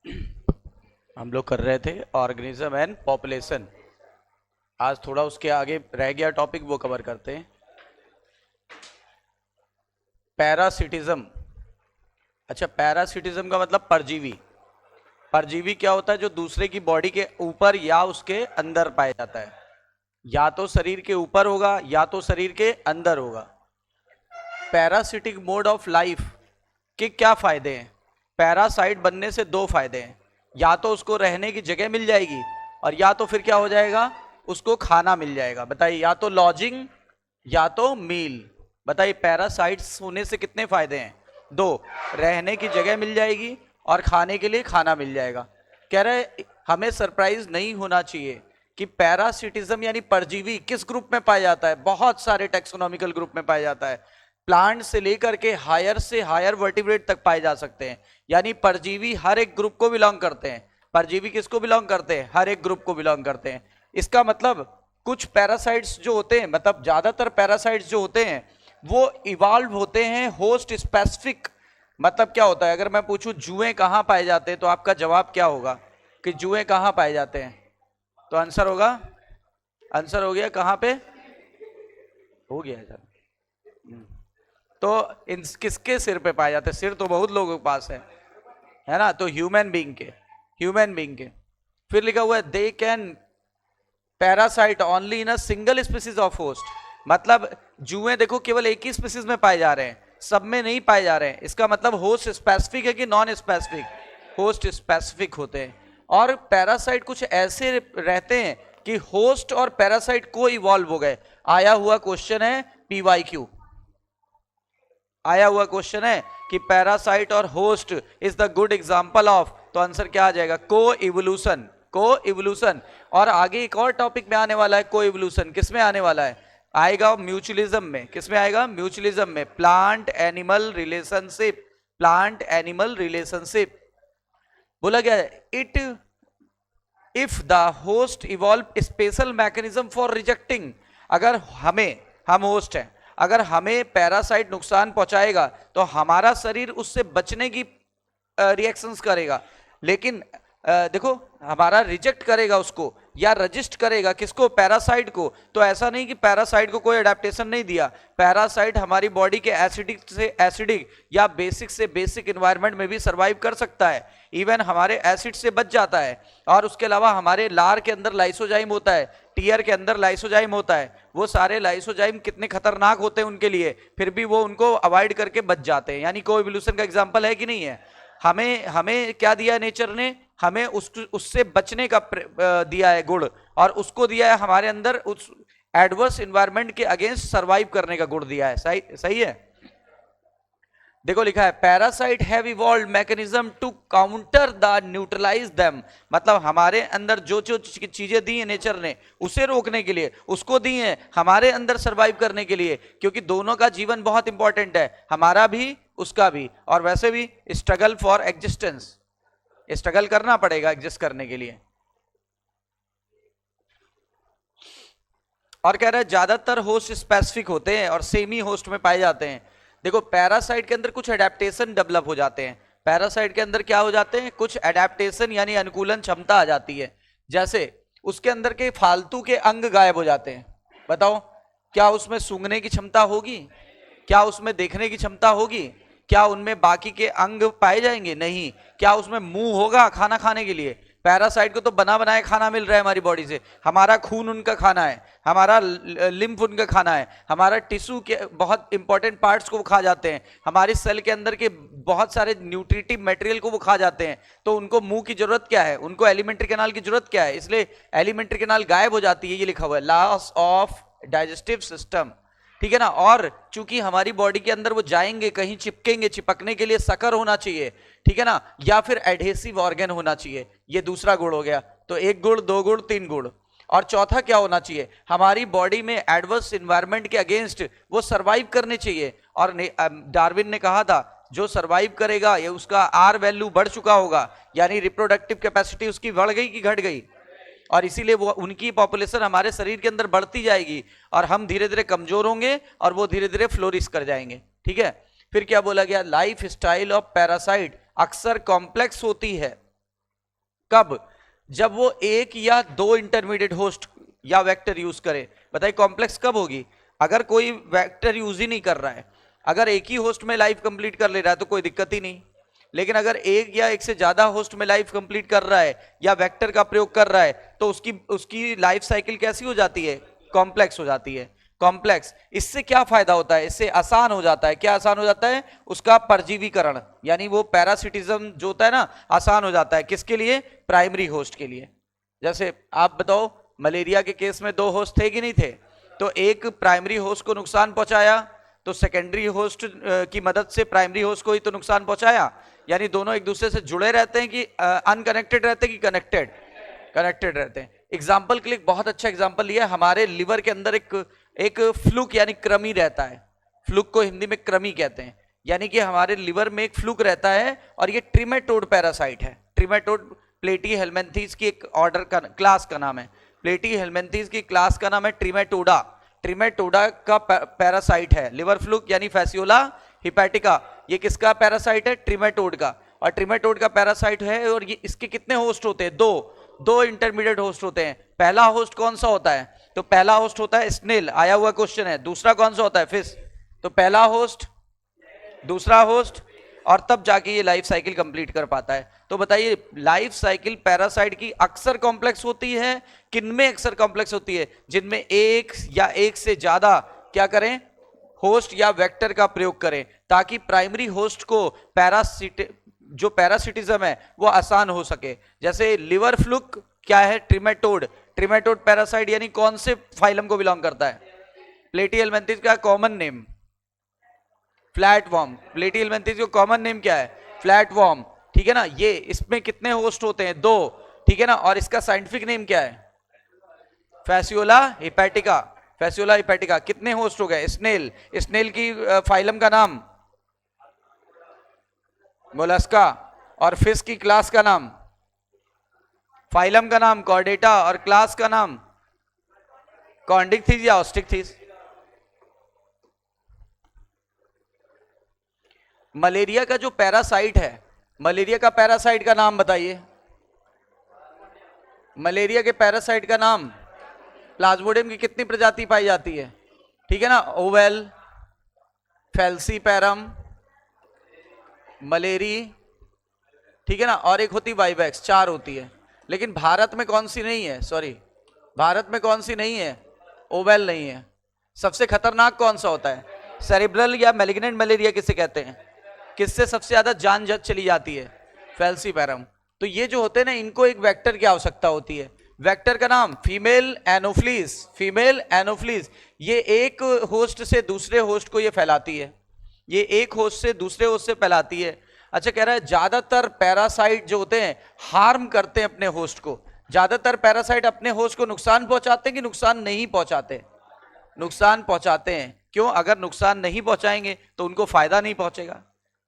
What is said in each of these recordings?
हम लोग कर रहे थे ऑर्गेनिज्म एंड पॉपुलेशन। आज थोड़ा उसके आगे रह गया टॉपिक, वो कवर करते हैं। पैरासिटिज्म। अच्छा, पैरासिटिज्म का मतलब परजीवी। परजीवी क्या होता है? जो दूसरे की बॉडी के ऊपर या उसके अंदर पाया जाता है। या तो शरीर के ऊपर होगा या तो शरीर के अंदर होगा। पैरासिटिक मोड ऑफ लाइफ के क्या फायदे हैं? पैरासाइट बनने से दो फायदे हैं। या तो उसको रहने की जगह मिल जाएगी, और या तो फिर क्या हो जाएगा, उसको खाना मिल जाएगा। बताइए, या तो लॉजिंग या तो मील। बताइए, पैरासाइट्स होने से कितने फायदे हैं? दो। रहने की जगह मिल जाएगी और खाने के लिए खाना मिल जाएगा। कह रहे हमें सरप्राइज नहीं होना चाहिए कि पैरासिटिज्म यानी परजीवी किस ग्रुप में पाया जाता है। बहुत सारे टेक्सोनॉमिकल ग्रुप में पाया जाता है। प्लांट से लेकर के हायर से हायर वर्टिब्रेट तक पाए जा सकते हैं। यानी परजीवी हर एक ग्रुप को बिलोंग करते हैं। परजीवी किसको बिलोंग करते हैं? हर एक ग्रुप को बिलोंग करते हैं। इसका मतलब कुछ पैरासाइट्स जो होते हैं, मतलब ज्यादातर पैरासाइट्स जो होते हैं वो इवॉल्व होते हैं होस्ट स्पेसिफिक। मतलब क्या होता है? अगर मैं पूछूं जुएं कहां पाए जाते हैं, तो आपका जवाब क्या होगा कि जुएं कहां पाए जाते हैं? तो आंसर होगा, आंसर हो गया कहां पे? हो गया है सर। तो इन किसके सिर पे पाए जाते हैं? सिर तो बहुत लोगों के पास है ना? तो ह्यूमन बीइंग के, ह्यूमन बीइंग के। फिर लिखा हुआ है they can parasite only in a single species of host. मतलब जुएं देखो केवल एक ही स्पीसीज में पाए जा रहे हैं, सब में नहीं पाए जा रहे हैं। इसका मतलब होस्ट स्पेसिफिक है कि नॉन स्पेसिफिक? होस्ट स्पेसिफिक होते हैं। और पैरासाइट कुछ ऐसे रहते हैं कि होस्ट और पैरासाइट को इवॉल्व हो गए। आया हुआ क्वेश्चन है PYQ, आया हुआ क्वेश्चन है कि पैरासाइट और host is the good example of, तो आंसर क्या आ जाएगा? को इवोल्यूशन, को इवोल्यूशन। और आगे एक और टॉपिक में आने वाला है को इवोल्यूशन। किस में आने वाला है? आएगा म्यूचुअलिज्म में। किस में आएगा? म्यूचुअलिज्म में। Plant animal relationship, plant animal relationship बोला गया है। It if the host evolve special mechanism for rejecting. अगर हमें, हम होस्ट हैं, अगर हमें पैरासाइट नुकसान पहुंचाएगा तो हमारा शरीर उससे बचने की रिएक्शंस करेगा। लेकिन देखो, हमारा रिजेक्ट करेगा उसको या रजिस्ट करेगा। किसको? पैरासाइट को। तो ऐसा नहीं कि पैरासाइट को कोई अडेप्टेशन नहीं दिया। पैरासाइट हमारी बॉडी के एसिडिक से एसिडिक या बेसिक से बेसिक एनवायरनमेंट में भी सर्वाइव कर सकता है। इवन हमारे एसिड से बच जाता है। और उसके अलावा हमारे लार के अंदर लाइसोजाइम होता है, टीयर के अंदर लाइसोजाइम होता है। वो सारे लाइसोजाइम कितने खतरनाक होते हैं उनके लिए, फिर भी वो उनको अवॉइड करके बच जाते हैं। यानी को इवोल्यूशन का एग्जांपल है कि नहीं है? हमें हमें क्या दिया नेचर ने? हमें उससे बचने का दिया है गुण, और उसको दिया है हमारे अंदर उस एडवर्स एनवायरनमेंट के अगेंस्ट सरवाइव करने का गुण दिया है। सही सही है। देखो लिखा है parasite have evolved mechanism to counter the neutralize them. मतलब हमारे अंदर जो जो चीजें दी है नेचर ने उसे रोकने के लिए, उसको दी है हमारे अंदर सरवाइव करने के लिए। क्योंकि दोनों का जीवन बहुत इंपॉर्टेंट है, हमारा भी उसका भी। और वैसे भी स्ट्रगल फॉर एग्जिस्टेंस, स्ट्रगल करना पड़ेगा एग्जिस्ट करने के लिए। और कह रहा है ज्यादातर होस्ट स्पेसिफिक होते हैं और सेमी होस्ट में पाए जाते हैं। देखो पैरासाइट के अंदर कुछ एडेप्टेशन डेवलप हो जाते हैं। पैरासाइट के अंदर क्या हो जाते हैं? कुछ एडेप्टेशन यानी अनुकूलन क्षमता आ जाती है। जैसे उसके अंदर के फालतू के अंग गायब हो जाते हैं। बताओ, क्या उसमें सूंघने की क्षमता होगी? क्या उसमें देखने की क्षमता होगी? क्या उनमें बाकी के अंग पाए जाएंगे? नहीं। क्या उसमें मुंह होगा खाना खाने के लिए? पैरासाइट को तो बना बनाया खाना मिल रहा है हमारी बॉडी से। हमारा खून उनका खाना है, हमारा लिम्फ उनका खाना है, हमारा टिश्यू के बहुत इंपॉर्टेंट पार्ट्स को वो खा जाते हैं, हमारी सेल के अंदर के बहुत सारे न्यूट्रिटिव मटेरियल को वो खा जाते हैं। तो उनको मुंह की जरूरत क्या है? उनको एलिमेंट्री कैनाल की जरूरत क्या है? इसलिए एलिमेंट्री कैनाल गायब हो जाती है। ये लिखा हुआ है लॉस ऑफ डाइजेस्टिव सिस्टम, ठीक है ना। और चूंकि हमारी बॉडी के अंदर वो जाएंगे, कहीं चिपकेंगे, चिपकने के लिए सकर होना चाहिए, ठीक है ना, या फिर एडहेसिव ऑर्गन होना चाहिए। ये दूसरा गुण हो गया। तो एक गुण, दो गुण, तीन गुण। और चौथा क्या होना चाहिए? हमारी बॉडी में एडवर्स एनवायरनमेंट के अगेंस्ट वो सरवाइव करने चाहिए। और डार्विन ने कहा था जो सरवाइव करेगा ये उसका आर वैल्यू बढ़ चुका होगा, यानी रिप्रोडक्टिव कैपेसिटी उसकी बढ़ गई कि घट गई। और इसीलिए वो उनकी पॉपुलेशन हमारे शरीर के अंदर बढ़ती जाएगी और हम धीरे धीरे कमजोर होंगे और वो धीरे धीरे फ्लोरिश कर जाएंगे, ठीक है। फिर क्या बोला गया? लाइफ स्टाइल ऑफ पैरासाइट अक्सर कॉम्प्लेक्स होती है। कब? जब वो एक या दो इंटरमीडिएट होस्ट या वेक्टर यूज करे। बताइए कॉम्प्लेक्स कब होगी? अगर कोई वेक्टर यूज ही नहीं कर रहा है, अगर एक ही होस्ट में लाइफ कंप्लीट कर ले रहा है तो कोई दिक्कत ही नहीं। लेकिन अगर एक या एक से ज्यादा होस्ट में लाइफ कंप्लीट कर रहा है या वेक्टर का प्रयोग कर रहा है तो उसकी उसकी लाइफ साइकिल कैसी हो जाती है? कॉम्प्लेक्स हो जाती है। कॉम्प्लेक्स। इससे क्या फायदा होता है? इससे आसान हो जाता है। क्या आसान हो जाता है? उसका परजीवीकरण, यानी वो पैरासिटिज्म जो होता है ना, आसान हो जाता है। किसके लिए? प्राइमरी होस्ट के लिए। जैसे आप बताओ, मलेरिया के केस में दो होस्ट थे कि नहीं थे? तो एक प्राइमरी होस्ट को नुकसान पहुंचाया तो सेकेंडरी होस्ट की मदद से प्राइमरी होस्ट को ही तो नुकसान पहुंचाया। यानी दोनों एक दूसरे से जुड़े रहते हैं कि अनकनेक्टेड रहते हैं कि कनेक्टेड? कनेक्टेड रहते हैं। एग्जाम्पल के लिए बहुत अच्छा एग्जाम्पल लिया, हमारे लिवर के अंदर एक फ्लूक यानी कृमि रहता है। फ्लूक को हिंदी में कृमि कहते हैं। यानी कि हमारे लिवर में एक फ्लूक रहता है और ये ट्रिमेटोड पैरासाइट है। ट्रिमेटोड प्लेटी हेलमेंथीज की एक ऑर्डर का क्लास का नाम है। प्लेटी हेलमेंथीज की क्लास का नाम है ट्रिमेटोडा। ट्रिमेटोडा का पैरासाइट है लिवर फ्लूक यानी फैसियोला हिपैटिका। ये किसका पैरासाइट है? ट्रिमेटोड का। और ट्रिमेटोड का पैरासाइट है और ये इसके कितने होस्ट होते हैं? दो इंटरमीडिएट होस्ट होते हैं। पहला होस्ट कौन सा होता है? तो पहला होस्ट होता है स्नेल, आया हुआ क्वेश्चन है। दूसरा कौन सा होता है? फिश। तो पहला होस्ट, दूसरा होस्ट, और तब जाके ये लाइफ साइकिल कंप्लीट कर पाता है। तो बताइए लाइफ साइकिल पैरासाइट की अक्सर कॉम्प्लेक्स होती है, किनमें अक्सर कॉम्प्लेक्स होती है? जिनमें एक या एक से ज्यादा क्या करें? होस्ट या वेक्टर का प्रयोग करें, ताकि प्राइमरी होस्ट को जो पैरासिटिज्म है वो आसान हो सके। जैसे लिवर फ्लूक क्या है? ट्रिमेटोड। ट्रिमेटोड पैरासाइट यानी कौन से फाइलम को बिलोंग करता है? प्लेटीहेलमिन्थेस का कॉमन नेम फ्लैटवर्म। प्लेटीहेलमिन्थेस का कॉमन नेम क्या है? फ्लैटवर्म। ठीक है ना? ये इसमें कितने होस्ट होते हैं? दो। ठीक है ना? और इसका साइंटिफिक नेम क्या है? Fasciola hepatica. Fasciola hepatica. कितने होस्ट हो गए? स्नेल। स्नेल की फाइलम का नाम मोलस्का। और फिश की क्लास का नाम, फाइलम का नाम कॉर्डेटा, और क्लास का नाम कॉन्डिकथीस या ऑस्टिकथीस। मलेरिया का जो पैरासाइट है, मलेरिया का पैरासाइट का नाम बताइए। मलेरिया के पैरासाइट का नाम, प्लाज्मोडियम की कितनी प्रजाति पाई जाती है? ठीक है ना? ओवेल, फेल्सीपैरम, मलेरी, ठीक है ना? और एक होती वाइवैक्स। चार होती है। लेकिन भारत में कौन सी नहीं है? सॉरी, भारत में कौन सी नहीं है? ओवेल नहीं है। सबसे खतरनाक कौन सा होता है? सेरिब्रल या मैलिग्नेंट मलेरिया किसे कहते हैं? किससे सबसे ज्यादा जान चली जाती है? फेल्सीपैरम। तो ये जो होते हैं ना, इनको एक वेक्टर की आवश्यकता होती है। वेक्टर का नाम फीमेल एनोफ्लीज। फीमेल एनोफ्लीज ये एक होस्ट से दूसरे होस्ट को ये फैलाती है। ये एक होस्ट से दूसरे होस्ट से फैलाती है। अच्छा, कह रहा है ज्यादातर पैरासाइट जो होते हैं हार्म करते हैं अपने होस्ट को। ज्यादातर पैरासाइट अपने होस्ट को नुकसान पहुंचाते हैं कि नुकसान नहीं पहुंचाते? नुकसान पहुंचाते हैं। क्यों? अगर नुकसान नहीं पहुंचाएंगे तो उनको फायदा नहीं पहुंचेगा।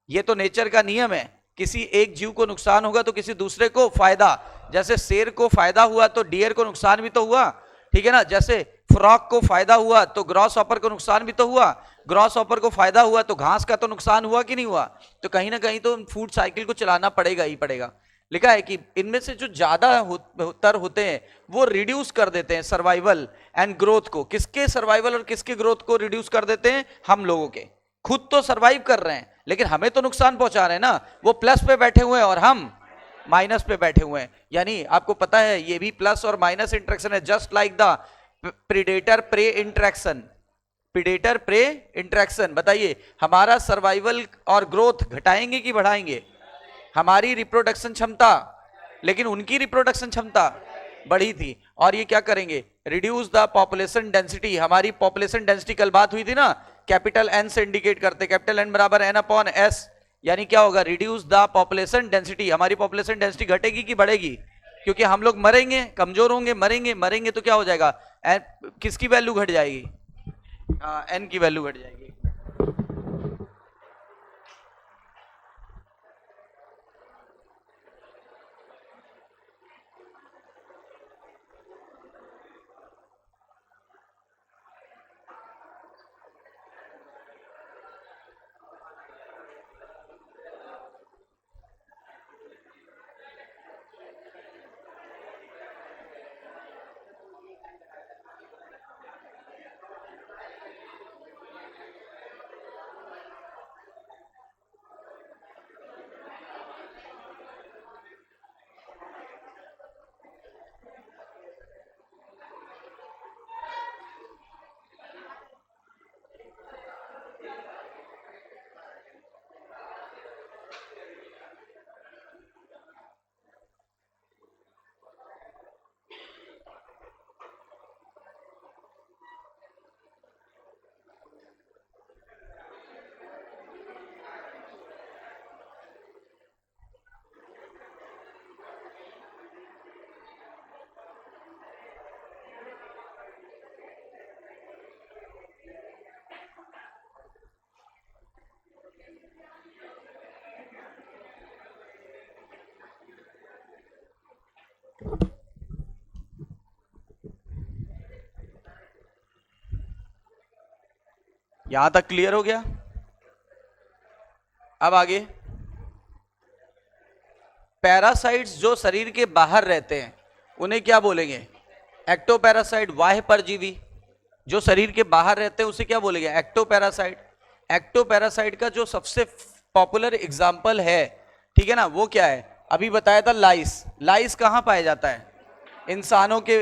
ये तो नेचर का नियम है। किसी एक जीव को नुकसान होगा तो किसी दूसरे को फायदा। जैसे शेर को फायदा हुआ तो डियर को नुकसान भी तो हुआ। ठीक है ना? जैसे फ्रॉक को फायदा हुआ तो ग्रॉस हॉपर को नुकसान भी तो हुआ। ग्रॉस हॉपर को फायदा हुआ तो घास का तो नुकसान हुआ कि नहीं हुआ? तो कहीं ना कहीं तो फूड साइकिल को चलाना पड़ेगा ही पड़ेगा। लिखा है कि इनमें से जो ज्यादा तर होते हैं वो रिड्यूस कर देते हैं सर्वाइवल एंड ग्रोथ को। किसके सर्वाइवल और किसके ग्रोथ को रिड्यूस कर देते हैं? हम लोगों के। खुद तो सर्वाइव कर रहे हैं लेकिन हमें तो नुकसान पहुंचा रहे हैं ना। वो प्लस पे बैठे हुए हैं और हम माइनस पे बैठे हुए हैं। यानी आपको पता है ये भी प्लस और माइनस इंटरेक्शन है, just like the predator pray interaction. Predator pray interaction. बताइए हमारा सर्वाइवल और ग्रोथ घटाएंगे कि बढ़ाएंगे? हमारी रिप्रोडक्शन क्षमता, लेकिन उनकी रिप्रोडक्शन क्षमता बढ़ी थी। और ये क्या करेंगे? Reduce the population density. हमारी पॉपुलेशन डेंसिटी कल बात हुई थी ना, कैपिटल एन से इंडिकेट करते। कैपिटल एन बराबर एन अपॉन एस। यानी क्या होगा? Reduce the population density. हमारी पॉपुलेशन डेंसिटी घटेगी कि बढ़ेगी? क्योंकि हम लोग मरेंगे, कमजोर होंगे, मरेंगे। मरेंगे तो क्या हो जाएगा? किसकी वैल्यू घट जाएगी? एन की वैल्यू घट जाएगी। यहां तक क्लियर हो गया? अब आगे, पैरासाइट्स जो शरीर के बाहर रहते हैं उन्हें क्या बोलेंगे? एक्टोपैरासाइट, बाह्य परजीवी। जो शरीर के बाहर रहते हैं उसे क्या बोलेंगे? एक्टोपैरासाइट। एक्टोपैरासाइट का जो सबसे पॉपुलर एग्जाम्पल है, ठीक है ना, वो क्या है? अभी बताया था लाइस। लाइस कहां पाया जाता है? इंसानों के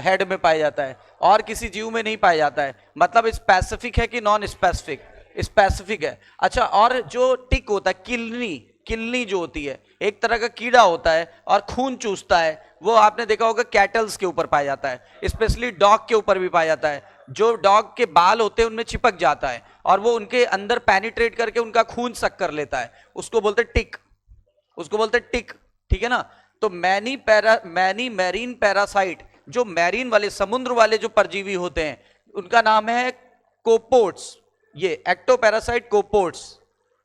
हेड में पाया जाता है और किसी जीव में नहीं पाया जाता है। मतलब स्पेसिफिक है कि नॉन स्पेसिफिक? स्पेसिफिक है। अच्छा, और जो टिक होता है, किलनी, किलनी जो होती है, एक तरह का कीड़ा होता है और खून चूसता है, वो आपने देखा होगा कैटल्स के ऊपर पाया जाता है, स्पेशली डॉग के ऊपर भी पाया जाता है। जो डॉग के बाल होते हैं उनमें चिपक जाता है और वो उनके अंदर पेनिट्रेट करके उनका खून सक कर लेता है, उसको बोलते टिक, उसको बोलते टिक, ठीक है ना। तो मैनी मैरीन पैरासाइट, जो मैरीन वाले, समुद्र वाले जो परजीवी होते हैं, उनका नाम है कोपोड्स। ये एक्टोपैरासाइट कोपोड्स,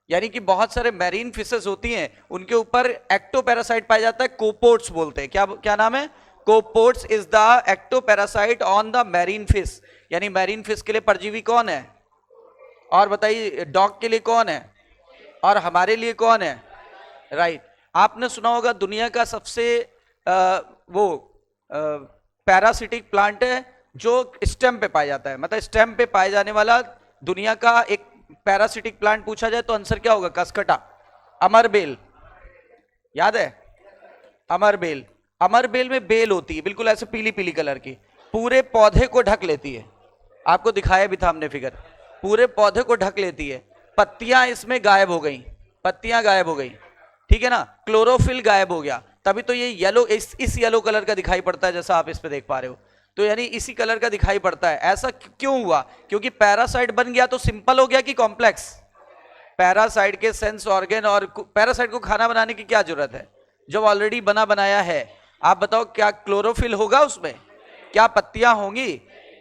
यानी कि बहुत सारे मैरीन फिशेस होती हैं, उनके ऊपर एक्टोपैरासाइट पाया जाता है, कोपोड्स बोलते हैं। क्या क्या नाम है? Copepods is the ectoparasite on the marine fish. यानी मैरीन फिश के लिए परजीवी कौन है? और बताइए, डॉग के लिए कौन है और हमारे लिए कौन है? राइट। आपने सुना होगा दुनिया का सबसे वो पैरासिटिक प्लांट है जो स्टेम पे पाया जाता है। मतलब स्टेम पे पाए जाने वाला दुनिया का एक पैरासिटिक प्लांट पूछा जाए तो आंसर क्या होगा? कसकटा, अमरबेल। याद है? अमरबेल। अमरबेल में बेल होती है बिल्कुल ऐसे पीली पीली कलर की, पूरे पौधे को ढक लेती है। आपको दिखाया भी था हमने फिगर, पूरे पौधे को ढक लेती है। पत्तियां इसमें गायब हो गई, पत्तियां गायब हो गई, ठीक है ना, क्लोरोफिल गायब हो गया, तभी तो ये येलो, इस येलो कलर का दिखाई पड़ता है जैसा आप इस पे देख पा रहे हो। तो यानी इसी कलर का दिखाई पड़ता है। ऐसा क्यों हुआ? क्योंकि पैरासाइट बन गया तो सिंपल हो गया कि कॉम्प्लेक्स? पैरासाइट के सेंस ऑर्गन, और पैरासाइट को खाना बनाने की क्या जरूरत है जब ऑलरेडी बना बनाया है? आप बताओ, क्या क्लोरोफिल होगा उसमें? क्या पत्तियां होंगी?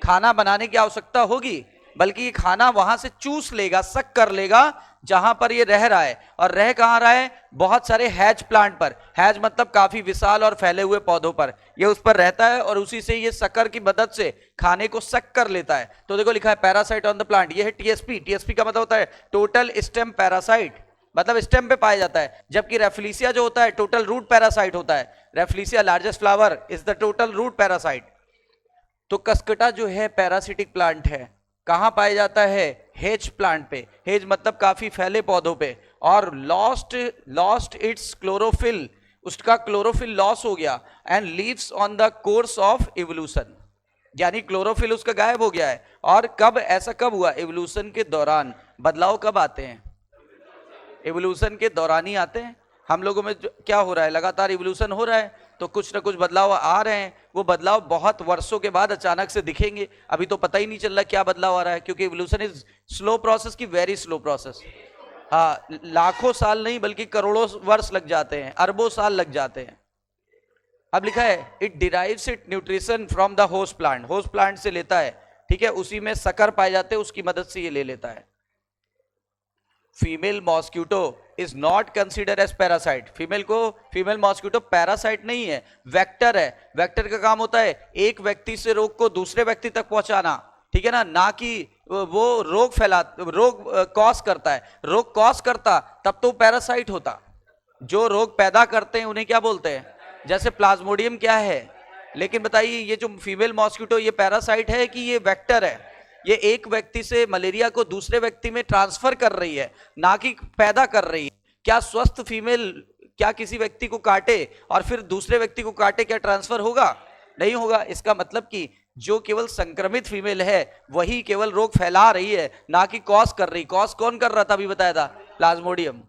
खाना बनाने की आवश्यकता होगी? बल्कि ये खाना वहां से चूस लेगा, सक कर लेगा जहां पर ये रह रहा है। और रह कहां रहा है? बहुत सारे हैज प्लांट पर। हैज मतलब काफी विशाल और फैले हुए पौधों पर ये उस पर रहता है और उसी से ये शक्कर की मदद से खाने को सक कर लेता है। तो देखो लिखा है पैरासाइट ऑन द प्लांट, ये है टीएसपी। टीएसपी का मतलब होता है टोटल स्टेम पैरासाइट, मतलब स्टेम पे पाया जाता है। जबकि रेफ्लिसिया जो होता है टोटल रूट पैरासाइट होता है। Rafflesia largest flower is the total root parasite. तो कसकटा जो है पैरासिटिक प्लांट है, कहां पाया जाता है? हेज प्लांट पे। हेज मतलब काफी फैले पौधों पे। और लॉस्ट इट्स क्लोरोफिल, उसका क्लोरोफिल लॉस हो गया and leaves on the course of evolution, यानी क्लोरोफिल उसका गायब हो गया है। और कब ऐसा कब हुआ? इवोल्यूशन के दौरान। बदलाव कब आते हैं? इवोल्यूशन के दौरान ही आते हैं। हम लोगों में क्या हो रहा है? लगातार इवोल्यूशन हो रहा है, तो कुछ ना कुछ बदलाव आ रहे हैं। वो बदलाव बहुत वर्षों के बाद अचानक से दिखेंगे, अभी तो पता ही नहीं चल रहा क्या बदलाव आ रहा है, क्योंकि इवोल्यूशन इज स्लो प्रोसेस की वेरी स्लो प्रोसेस। हाँ, लाखों साल नहीं बल्कि करोड़ों वर्ष लग जाते हैं, अरबों साल लग जाते हैं। अब लिखा है it derives it nutrition from the host plant, host plant से लेता है, ठीक है, उसी में शक्कर पाए जाते हैं, उसकी मदद से ये ले लेता है। Female mosquito is not consider as parasite. Female mosquito parasite नहीं है, वेक्टर है। वेक्टर का काम होता है एक व्यक्ति से रोग को दूसरे व्यक्ति तक पहुंचाना, ठीक है ना कि वो रोग रोग कॉज करता है। रोग कॉज करता तब तो पैरासाइट होता। जो रोग पैदा करते हैं उन्हें क्या बोलते हैं? जैसे प्लाज्मोडियम क्या है? लेकिन बताइए, ये जो फीमेल मॉस्क्यूटो ये पैरासाइट है कि ये वेक्टर है? ये एक व्यक्ति से मलेरिया को दूसरे व्यक्ति में ट्रांसफर कर रही है, ना कि पैदा कर रही है। क्या स्वस्थ फीमेल क्या किसी व्यक्ति को काटे और फिर दूसरे व्यक्ति को काटे, क्या ट्रांसफर होगा? नहीं होगा। इसका मतलब कि जो केवल संक्रमित फीमेल है वही केवल रोग फैला रही है, ना कि कॉज कर रही। कॉज कौन कर रहा था? अभी बताया था, प्लाज्मोडियम।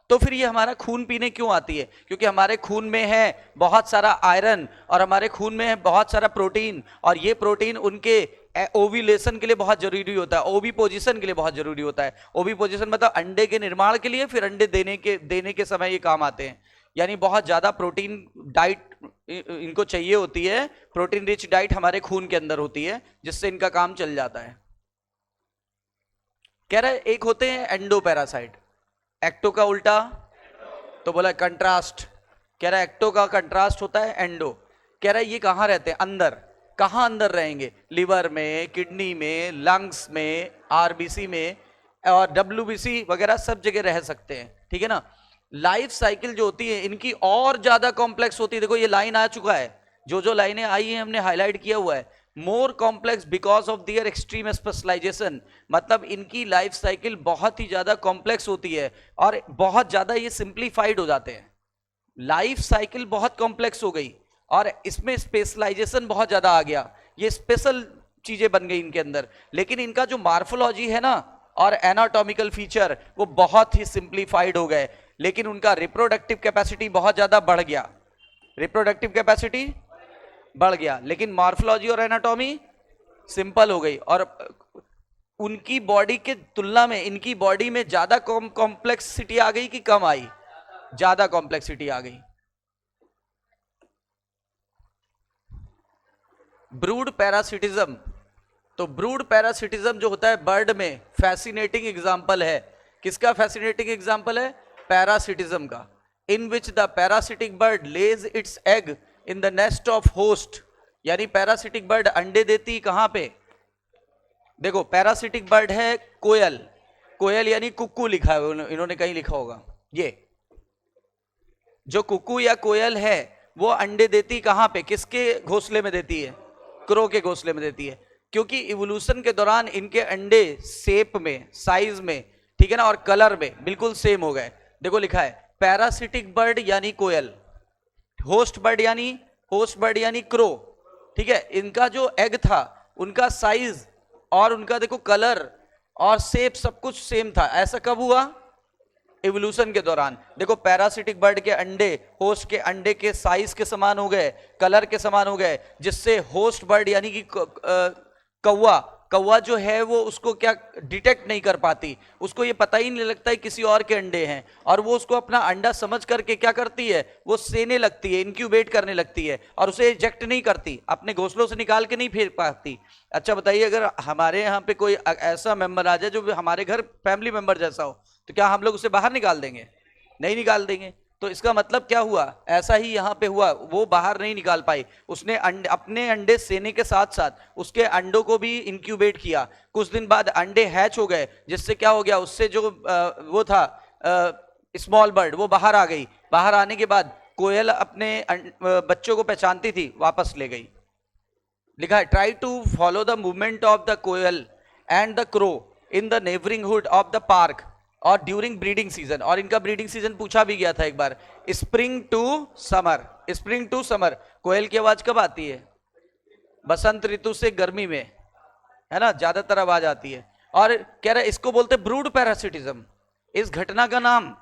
तो फिर ये हमारा खून पीने क्यों आती है? क्योंकि हमारे खून में है बहुत सारा आयरन और हमारे खून में है बहुत सारा प्रोटीन, और ये प्रोटीन उनके ओव्यूलेशन के लिए बहुत जरूरी होता है, ओवी पोजीशन के लिए बहुत जरूरी होता है। ओवी पोजीशन मतलब अंडे के निर्माण के लिए, फिर अंडे देने के समय ये काम आते हैं। यानी बहुत ज्यादा प्रोटीन डाइट इनको चाहिए होती है, प्रोटीन रिच डाइट हमारे खून के अंदर होती है, जिससे इनका काम चल जाता है। कह रहा है एक होते हैं एंडो पैरासाइट। एक्टो का उल्टा तो बोला कंट्रास्ट। कह रहा है एक्टो का कंट्रास्ट होता है एंडो। कह रहा है ये कहाँ रहते हैं, अंदर। कहाँ अंदर रहेंगे, लिवर में, किडनी में, लंग्स में, आरबीसी में और डब्ल्यूबीसी वगैरह सब जगह रह सकते हैं, ठीक है ना। लाइफ साइकिल जो होती है इनकी और ज्यादा कॉम्प्लेक्स होती है। देखो ये लाइन आ चुका है, जो लाइनें आई हैं हमने हाईलाइट किया हुआ है। More complex because of their extreme specialization, मतलब इनकी लाइफ साइकिल बहुत ही ज्यादा कॉम्प्लेक्स होती है और बहुत ज्यादा ये सिंप्लीफाइड हो जाते हैं। लाइफ साइकिल बहुत कॉम्प्लेक्स हो गई और इसमें स्पेशलाइजेशन बहुत ज्यादा आ गया, ये स्पेशल चीजें बन गई इनके अंदर। लेकिन इनका जो मार्फोलॉजी है ना और एनाटॉमिकल फीचर वो बहुत ही सिंप्लीफाइड हो गए, लेकिन उनका रिप्रोडक्टिव कैपेसिटी बहुत ज्यादा बढ़ गया, रिप्रोडक्टिव कैपेसिटी बढ़ गया, लेकिन मॉर्फोलॉजी और एनाटॉमी सिंपल हो गई। और उनकी बॉडी के तुलना में इनकी बॉडी में ज्यादा कॉम्प्लेक्सिटी आ गई कि कम आई, ज्यादा कॉम्प्लेक्सिटी आ गई। ब्रूड पैरासिटिज्म, तो ब्रूड पैरासिटिज्म जो होता है बर्ड में, फैसिनेटिंग एग्जांपल है। किसका फैसिनेटिंग एग्जांपल है, पैरासिटिज्म का। In which the parasitic bird lays its egg in the nest of host, यानी पैरासिटिक बर्ड अंडे देती कहां पे, देखो पैरासिटिक बर्ड है कोयल, कोयल यानी कुक्कू लिखा है इन्होंने कहीं लिखा होगा, ये जो कुक्कू या कोयल है वो अंडे देती कहां पे, किसके घोंसले में देती है, क्रो के घोंसले में देती है। क्योंकि इवोल्यूशन के दौरान इनके अंडे शेप में, साइज में, ठीक है ना, और कलर में बिल्कुल सेम हो गए। देखो लिखा है पैरासिटिक बर्ड यानी कोयल, होस्ट बर्ड यानी क्रो, ठीक है। इनका जो एग था उनका साइज और उनका देखो कलर और शेप सब कुछ सेम था। ऐसा कब हुआ, इवोल्यूशन के दौरान। देखो पैरासिटिक बर्ड के अंडे होस्ट के अंडे के साइज के समान हो गए, कलर के समान हो गए, जिससे होस्ट बर्ड यानी कि कौवा जो है वो उसको क्या डिटेक्ट नहीं कर पाती, उसको ये पता ही नहीं लगता है किसी और के अंडे हैं, और वो उसको अपना अंडा समझ करके क्या करती है, वो सेने लगती है, इंक्यूबेट करने लगती है और उसे इजेक्ट नहीं करती, अपने घोंसलों से निकाल के नहीं फेंक पाती। अच्छा बताइए, अगर हमारे यहाँ पे कोई ऐसा मेंबर आ जाए जो हमारे घर फैमिली मेंबर जैसा हो, तो क्या हम लोग उसे बाहर निकाल देंगे, नहीं निकाल देंगे। तो इसका मतलब क्या हुआ, ऐसा ही यहां पे हुआ, वो बाहर नहीं निकाल पाई, उसने अपने अंडे सेने के साथ साथ उसके अंडों को भी इंक्यूबेट किया। कुछ दिन बाद अंडे हैच हो गए, जिससे क्या हो गया, उससे जो वो था स्मॉल बर्ड वो बाहर आ गई। बाहर आने के बाद कोयल अपने बच्चों को पहचानती थी, वापस ले गई। लिखा है try to follow the movement of the koel and the crow in the neighbourhood of the park और ड्यूरिंग ब्रीडिंग सीजन। और इनका ब्रीडिंग सीजन पूछा भी गया था एक बार, spring to summer, spring to summer. कोयल की आवाज कब आती है, बसंत ऋतु से गर्मी में, है ना, ज्यादातर आवाज आती है। और कह रहा है इसको बोलते ब्रूड पैरासिटिज्म, इस घटना का नाम।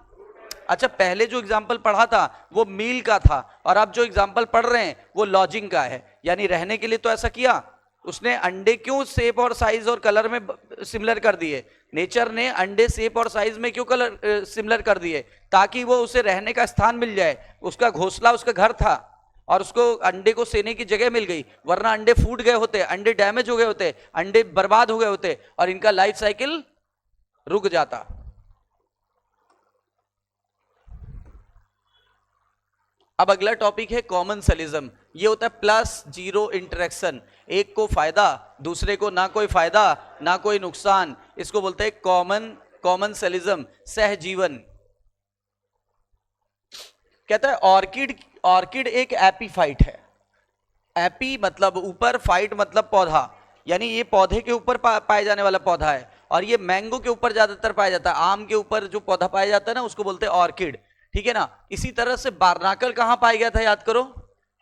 अच्छा पहले जो एग्जाम्पल पढ़ा था वो मील का था, और अब जो एग्जाम्पल पढ़ रहे हैं वो लॉजिंग का है, यानी रहने के लिए तो ऐसा किया उसने। अंडे क्यों शेप और साइज और कलर में सिमिलर कर दिए, नेचर ने अंडे शेप और साइज में क्यों कलर सिमिलर कर दिए, ताकि वो उसे रहने का स्थान मिल जाए। उसका घोंसला उसका घर था और उसको अंडे को सेने की जगह मिल गई, वरना अंडे फूट गए होते, अंडे डैमेज हो गए होते, अंडे बर्बाद हो गए होते और इनका लाइफ साइकिल रुक जाता। अब अगला टॉपिक है कॉमनसेलिज्म। ये होता है प्लस जीरो इंटरेक्शन, एक को फायदा दूसरे को ना कोई फायदा ना कोई नुकसान, इसको बोलते हैं कॉमनसेलिज्म, सहजीवन। कहता है ऑर्किड एक एपीफाइट है। एपी मतलब ऊपर, फाइट मतलब पौधा, यानी ये पौधे के ऊपर पाए जाने वाला पौधा है, और ये मैंगो के ऊपर ज्यादातर पाया जाता है। आम के ऊपर जो पौधा पाया जाता है ना उसको बोलते हैं ऑर्किड, ठीक है ना। इसी तरह से बारनाकल कहां पाया गया था, याद करो,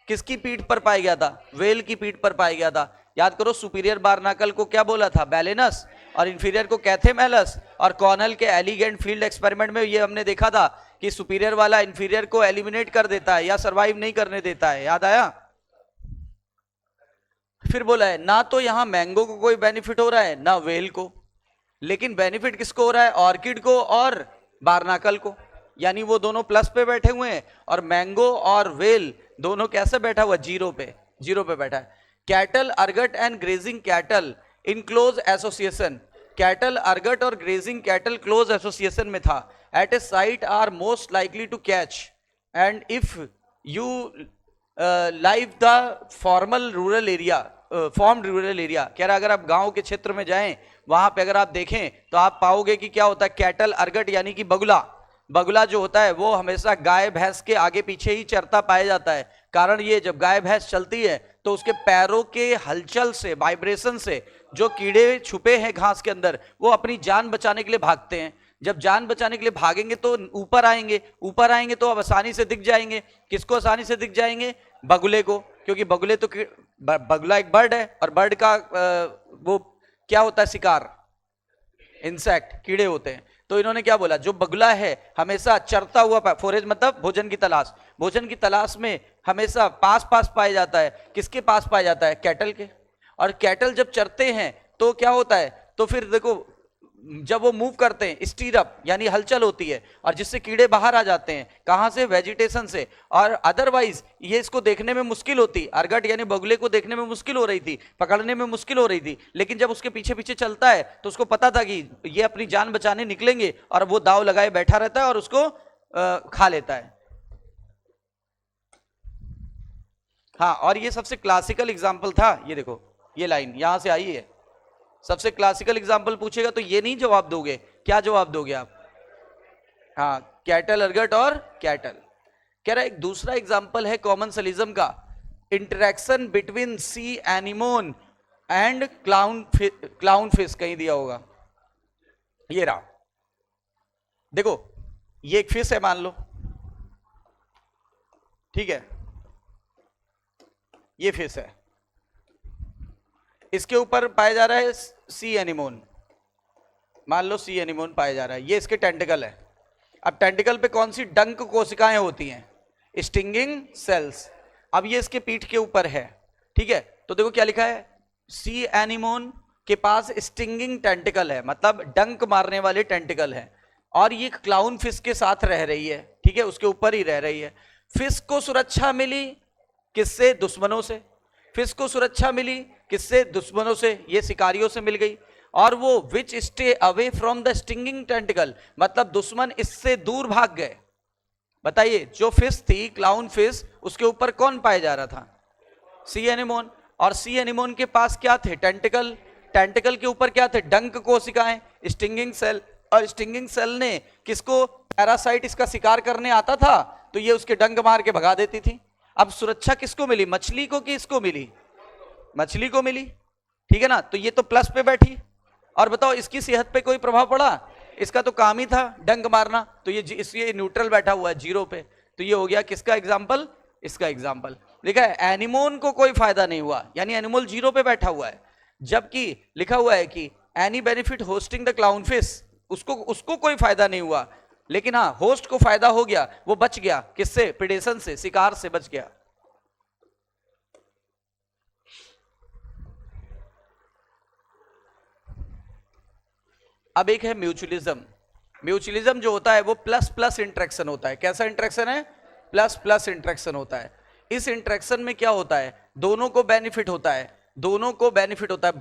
किसकी पीठ पर पाया गया था, वेल की पीठ पर पाया गया था। याद करो सुपीरियर बारनाकल को क्या बोला था, बैलेनस, और इंफीरियर को कैथेमेलस। और कॉर्नेल के एलिगेंट फील्ड एक्सपेरिमेंट में ये हमने देखा था कि सुपीरियर वाला इंफीरियर को एलिमिनेट कर देता है या सरवाइव नहीं करने देता है, याद आया। फिर बोला है ना तो यहां मैंगो को कोई बेनिफिट हो रहा है ना वेल को, लेकिन बेनिफिट किसको हो रहा है, ऑर्किड को और बारनाकल को, यानी वो दोनों प्लस पे बैठे हुए हैं और मैंगो और वेल दोनों कैसे बैठा हुआ, जीरो पे बैठा है। कैटल अर्गट and grazing cattle in close association, cattle अर्गट और ग्रेजिंग कैटल क्लोज एसोसिएशन में था। At a site are most likely to catch, and if you live the formal rural area, formed rural area. कह रहा अगर आप गांव के क्षेत्र में जाएं, वहां पे अगर आप देखें तो आप पाओगे कि क्या होता है, कैटल अर्गट यानी कि बगुला, बगुला जो होता है वो हमेशा गाय भैंस के आगे पीछे ही चरता पाया जाता है। कारण ये, जब गाय भैंस चलती है तो उसके पैरों के हलचल से, वाइब्रेशन से जो कीड़े छुपे हैं घास के अंदर, वो अपनी जान बचाने के लिए भागते हैं। जब जान बचाने के लिए भागेंगे तो ऊपर आएंगे, ऊपर आएंगे तो अब आसानी से दिख जाएंगे। किसको आसानी से दिख जाएंगे? बगुले को, क्योंकि बगुले तो, बगुला एक बर्ड है और बर्ड का वो क्या होता है, शिकार, इंसेक्ट, कीड़े होते हैं। तो इन्होंने क्या बोला, जो बगुला है हमेशा चरता हुआ, फोरेज मतलब भोजन की तलाश, भोजन की तलाश में हमेशा पास पास पाया जाता है। किसके पास पाया जाता है? कैटल के। और कैटल जब चरते हैं तो क्या होता है, तो फिर देखो जब वो मूव करते हैं, स्टीर अप यानी हलचल होती है, और जिससे कीड़े बाहर आ जाते हैं। कहां से? वेजिटेशन से। और अदरवाइज ये इसको देखने में मुश्किल होती, अर्गट यानी बगुले को देखने में मुश्किल हो रही थी, पकड़ने में मुश्किल हो रही थी। लेकिन जब उसके पीछे पीछे चलता है तो उसको पता था कि ये अपनी जान बचाने निकलेंगे, और वो दाव लगाए बैठा रहता है और उसको खा लेता है। हाँ, और ये सबसे क्लासिकल एग्जाम्पल था। ये देखो, ये लाइन यहां से आई है। सबसे क्लासिकल एग्जाम्पल पूछेगा तो ये नहीं जवाब दोगे, क्या जवाब दोगे आप? हाँ, कैटल अर्गट और कैटल। कह रहा है एक दूसरा एग्जाम्पल है कॉमनसलिज्म का, interaction between C anemone and clown fish, कहीं दिया होगा। ये रहा, देखो ये एक फिश है मान लो, ठीक है, ये फिश है, इसके ऊपर पाया जा रहा है सी एनिमोन, मान लो सी एनिमोन पाया जा रहा है, ये इसके टेंटिकल है। अब टेंटिकल पे कौन सी डंक कोशिकाएं होती हैं? Stinging cells. अब ये इसके पीठ के ऊपर है, ठीक है, तो देखो क्या लिखा है, सी एनिमोन के पास स्टिंगिंग टेंटिकल है, मतलब डंक मारने वाले टेंटिकल है, और ये क्लाउन फिश के साथ रह रही है, ठीक है, उसके ऊपर ही रह रही है। फिश को सुरक्षा मिली किससे? दुश्मनों से। फिश को सुरक्षा मिली किससे? दुश्मनों से, ये शिकारियों से मिल गई। और वो which stay away from the stinging tentacle, मतलब दुश्मन इससे दूर भाग गए। बताइए, जो फिश थी क्लाउन फिश, उसके ऊपर कौन पाया जा रहा था? सी एनिमोन। और सी एनिमोन के पास क्या थे? टेंटिकल। टेंटिकल के ऊपर क्या थे? डंक कोशिकाएं, स्टिंगिंग सेल। और स्टिंगिंग सेल ने किसको? पैरासाइट इसका शिकार करने आता था तो ये उसके डंक मार के भगा देती थी। अब सुरक्षा किसको मिली? मछली को कि इसको मिली? मछली को मिली, ठीक है ना। तो ये तो प्लस पे बैठी। और बताओ इसकी सेहत पे कोई प्रभाव पड़ा? इसका तो काम ही था डंक मारना, तो ये न्यूट्रल बैठा हुआ है, जीरो पे। तो ये हो गया किसका एग्जाम्पल? इसका एग्जाम्पल। लिखा है एनिमोन को कोई फायदा नहीं हुआ, यानी एनिमल जीरो पे बैठा हुआ है। जबकि लिखा हुआ है कि any benefit hosting the clown fish, उसको कोई फायदा नहीं हुआ, लेकिन हाँ होस्ट को फायदा हो गया, वो बच गया किससे? प्रेडेशन से, शिकार से बच गया। अब एक है म्यूचुअलिज्म। म्यूचुअलिज्म जो होता है वो प्लस प्लस इंटरेक्शन होता है। कैसा इंटरेक्शन है? प्लस प्लस इंटरेक्शन होता है। इस इंटरेक्शन में क्या होता है? दोनों को बेनिफिट होता है, दोनों को बेनिफिट होता है।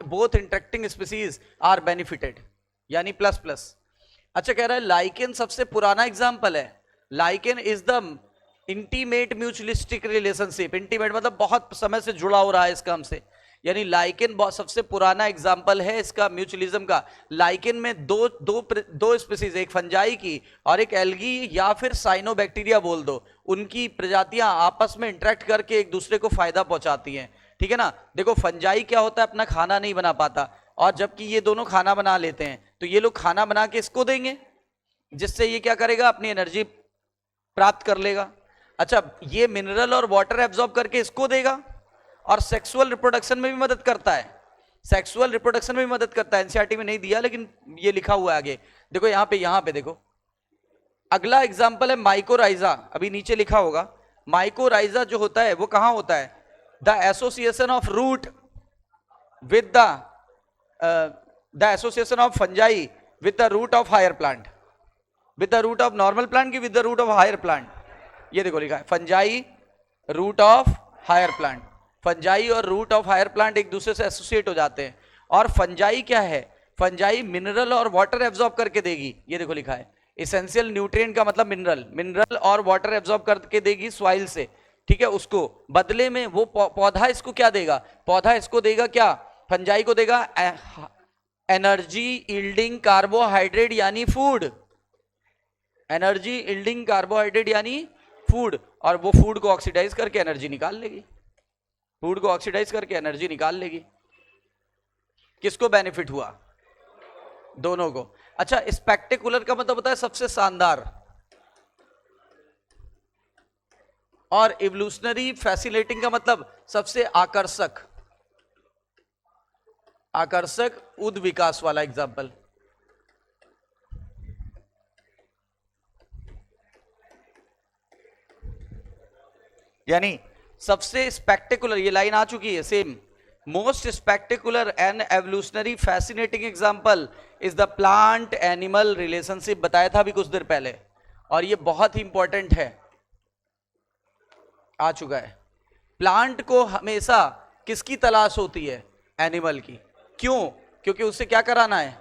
Both interacting species are benefited, यानी प्लस प्लस। अच्छा, कह रहा है लाइकेन सबसे पुराना एग्जाम्पल है। Lichen is the intimate mutualistic relationship. Intimate मतलब बहुत समय से जुड़ा हो रहा है इसका हमसे, यानी लाइकेन सबसे पुराना एग्जाम्पल है इसका म्यूचुअलिज्म का। लाइकेन में दो स्पीसीज, एक फंजाई की और एक एल्गी या फिर साइनोबैक्टीरिया बोल दो, उनकी प्रजातियां आपस में इंटरेक्ट करके एक दूसरे को फायदा पहुंचाती हैं, ठीक है ना। देखो फंजाई क्या होता है, अपना खाना नहीं बना पाता, और जबकि ये दोनों खाना बना लेते हैं, तो ये लोग खाना बना के इसको देंगे, जिससे ये क्या करेगा? अपनी एनर्जी प्राप्त कर लेगा। अच्छा, ये मिनरल और वाटर एब्जॉर्ब करके इसको देगा, और सेक्सुअल रिप्रोडक्शन में भी मदद करता है। सेक्सुअल रिप्रोडक्शन में भी मदद करता है। एनसीईआरटी में नहीं दिया लेकिन ये लिखा हुआ है आगे, देखो यहां पे देखो। अगला एग्जांपल है माइकोराइजा, अभी नीचे लिखा होगा। माइकोराइजा जो होता है वो कहां होता है? The association of root with the association of fungi with the root of higher plant, with the root of normal plant की with the root of higher plant. ये देखो लिखा है fungi root of higher plant. Fungi और root of higher plant एक दूसरे से associate हो जाते हैं। और फंजाई क्या है? फंजाई मिनरल और वाटर एब्जॉर्ब करके देगी। ये देखो लिखा है इसेंशियल न्यूट्रिएंट का मतलब मिनरल, मिनरल और वाटर एब्जॉर्ब करके देगी सॉइल से। ठीक है, उसको बदले में वो पौधा इसको क्या देगा, पौधा इसको देगा क्या, फंजाई को देगा एनर्जी यील्डिंग कार्बोहाइड्रेट यानी फूड, एनर्जी यील्डिंग कार्बोहाइड्रेट यानी फूड, और वो फूड को ऑक्सीडाइज करके एनर्जी निकाल लेगी, फूड को ऑक्सीडाइज करके एनर्जी निकाल लेगी। किसको बेनिफिट हुआ, दोनों को। अच्छा, स्पेक्टेकुलर का मतलब होता है सबसे शानदार, और इवोल्यूशनरी फैसिनेटिंग का मतलब सबसे आकर्षक, आकर्षक उद विकास वाला एग्जाम्पल। यानी सबसे स्पेक्टेकुलर, ये लाइन आ चुकी है same, most spectacular and evolutionary fascinating example is the plant animal relationship, बताया था अभी कुछ देर पहले, और ये बहुत ही इंपॉर्टेंट है, आ चुका है। प्लांट को हमेशा किसकी तलाश होती है, एनिमल की। क्यों, क्योंकि उससे क्या कराना है,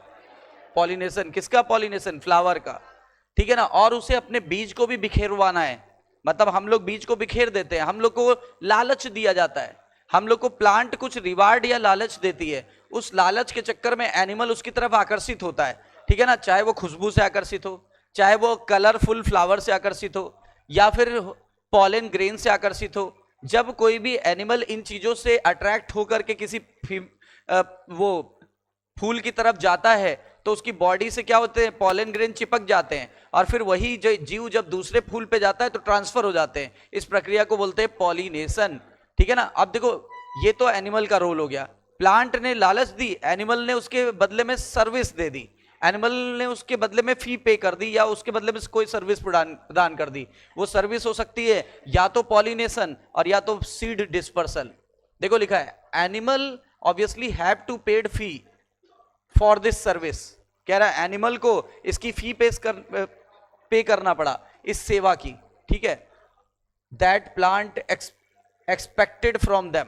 पॉलिनेशन। किसका पॉलिनेशन, फ्लावर का, ठीक है ना। और उसे अपने बीज को भी बिखेरवाना है, मतलब हम लोग बीज को बिखेर देते हैं, हम लोग को लालच दिया जाता है, हम लोग को प्लांट कुछ रिवार्ड या लालच देती है, उस लालच के चक्कर में एनिमल उसकी तरफ आकर्षित होता है, ठीक है ना। चाहे वो खुशबू से आकर्षित हो, चाहे वो कलरफुल फ्लावर से आकर्षित हो, या फिर पॉलन ग्रेन से आकर्षित हो। जब कोई भी एनिमल इन चीजों से अट्रैक्ट होकर के किसी वो फूल की तरफ जाता है, तो उसकी बॉडी से क्या होते हैं, पॉलन ग्रेन चिपक जाते हैं, और फिर वही जो जीव जब दूसरे फूल पे जाता है तो ट्रांसफर हो जाते हैं। इस प्रक्रिया को बोलते हैं पॉलिनेशन, ठीक है ना। अब देखो, ये तो एनिमल का रोल हो गया। प्लांट ने लालच दी, एनिमल ने उसके बदले में सर्विस दे दी, एनिमल ने उसके बदले में फी पे कर दी, या उसके बदले में कोई सर्विस प्रदान कर दी। वो सर्विस हो सकती है या तो पॉलिनेशन और या तो सीड डिस्पर्सल। देखो लिखा है, animal obviously have to paid fee for this service, कह रहा है एनिमल को इसकी फी पे करना पड़ा इस सेवा की, ठीक है। That plant expected from them,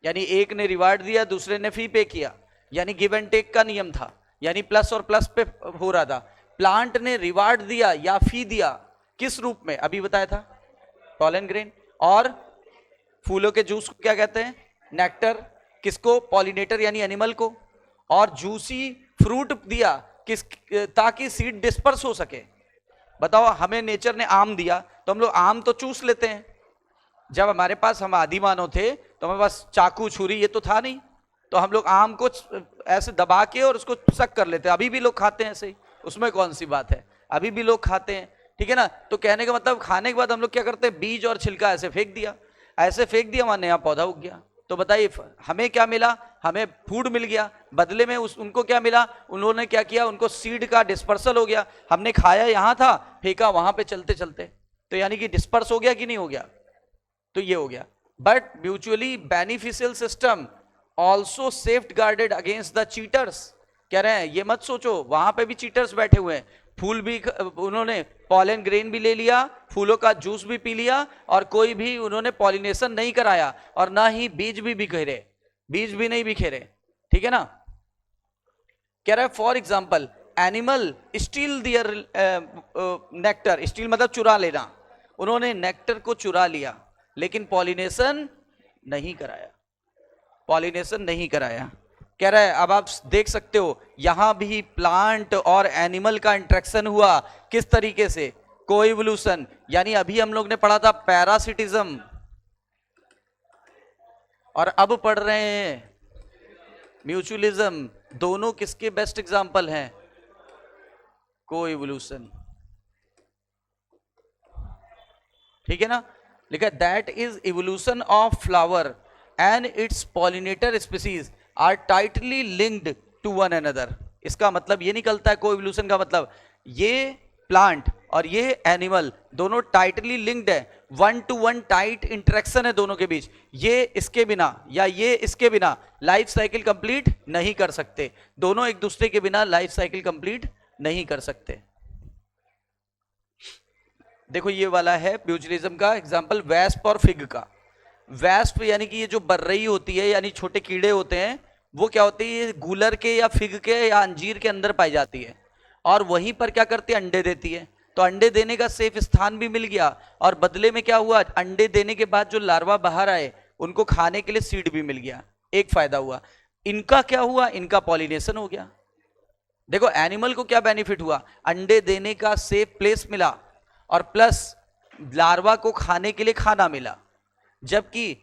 यानी एक ने रिवार्ड दिया, दूसरे ने फी पे किया, यानी गिव एंड टेक का नियम था, यानी प्लस और प्लस पे हो रहा था। प्लांट ने रिवार्ड दिया या फी दिया, किस रूप में, अभी बताया था, पॉलन ग्रेन, और फूलों के जूस को क्या कहते हैं, नेक्टर, किसको, पॉलिनेटर यानी एनिमल को, और जूसी फ्रूट दिया किस, ताकि सीड डिस्पर्स हो सके। बताओ, हमें नेचर ने आम दिया तो हम लोग आम तो चूस लेते हैं, जब हमारे पास, हम आदि मानव थे तो हमारे पास चाकू छुरी ये तो था नहीं, तो हम लोग आम को ऐसे दबा के और उसको सक कर लेते हैं। अभी भी लोग खाते हैं ऐसे ही, उसमें कौन सी बात है, अभी भी लोग खाते हैं, ठीक है ना। तो कहने का मतलब, खाने के बाद हम लोग क्या करते हैं, बीज और छिलका ऐसे फेंक दिया, ऐसे फेंक दिया, हमारे नया पौधा उग गया। तो बताइए हमें क्या मिला, हमें फूड मिल गया, बदले में उनको क्या मिला, उन्होंने क्या किया, उनको सीड का डिस्पर्सल हो गया। हमने खाया यहां था, फेंका वहां पे चलते चलते, तो यानी कि डिस्पर्स हो गया कि नहीं हो गया, तो ये हो गया। But mutually beneficial system also safeguarded against the cheaters. कह रहे हैं ये मत सोचो वहां पे भी चीटर्स बैठे हुए हैं, फूल भी उन्होंने पॉलन ग्रेन भी ले लिया, फूलों का जूस भी पी लिया, और कोई भी उन्होंने पॉलिनेशन नहीं कराया, और ना ही बीज भी बिखेरे, बीज भी नहीं बिखेरे, ठीक है ना। कह रहा है for example animal steal their nectar, steal मतलब चुरा लेना, उन्होंने नेक्टर को चुरा लिया लेकिन पॉलिनेशन नहीं कराया, पॉलिनेशन नहीं कराया। कह रहा है अब आप देख सकते हो यहां भी प्लांट और एनिमल का इंटरेक्शन हुआ, किस तरीके से, कोइवोल्यूशन, यानी अभी हम लोग ने पढ़ा था पैरासिटिज्म, और अब पढ़ रहे हैं म्यूचुअलिज्म। दोनों किसके बेस्ट एग्जाम्पल हैं, कोइवोल्यूशन, ठीक है ना। लिखा that is evolution of flower and its pollinator species are tightly linked to one another. इसका मतलब ये निकलता है, कोइवोल्यूशन का मतलब ये प्लांट और ये एनिमल दोनों टाइटली लिंक्ड है, one two one tight interaction है दोनों के बीच। ये इसके बिना या ये इसके बिना लाइफ साइकिल कंप्लीट नहीं कर सकते, दोनों एक दूसरे के बिना लाइफ साइकिल कंप्लीट नहीं कर सकते। देखो ये वाला है म्यूचुअलिज्म का एग्जांपल वेस्प और फिग का। वेस्प यानी कि ये जो बर्रई होती है, यानी छोटे कीड़े होते हैं, वो क्या होती है, गूलर के या फिग के या अंजीर के अंदर पाई जाती है, और वहीं पर क्या करती है, अंडे देती है। तो अंडे देने का सेफ स्थान भी मिल गया, और बदले में क्या हुआ, अंडे देने के बाद जो लार्वा बाहर आए उनको खाने के लिए सीड भी मिल गया। एक फायदा हुआ। इनका क्या हुआ, इनका पॉलिनेशन हो गया। देखो एनिमल को क्या बेनिफिट हुआ, अंडे देने का सेफ प्लेस मिला और प्लस लार्वा को खाने के लिए खाना मिला। जबकि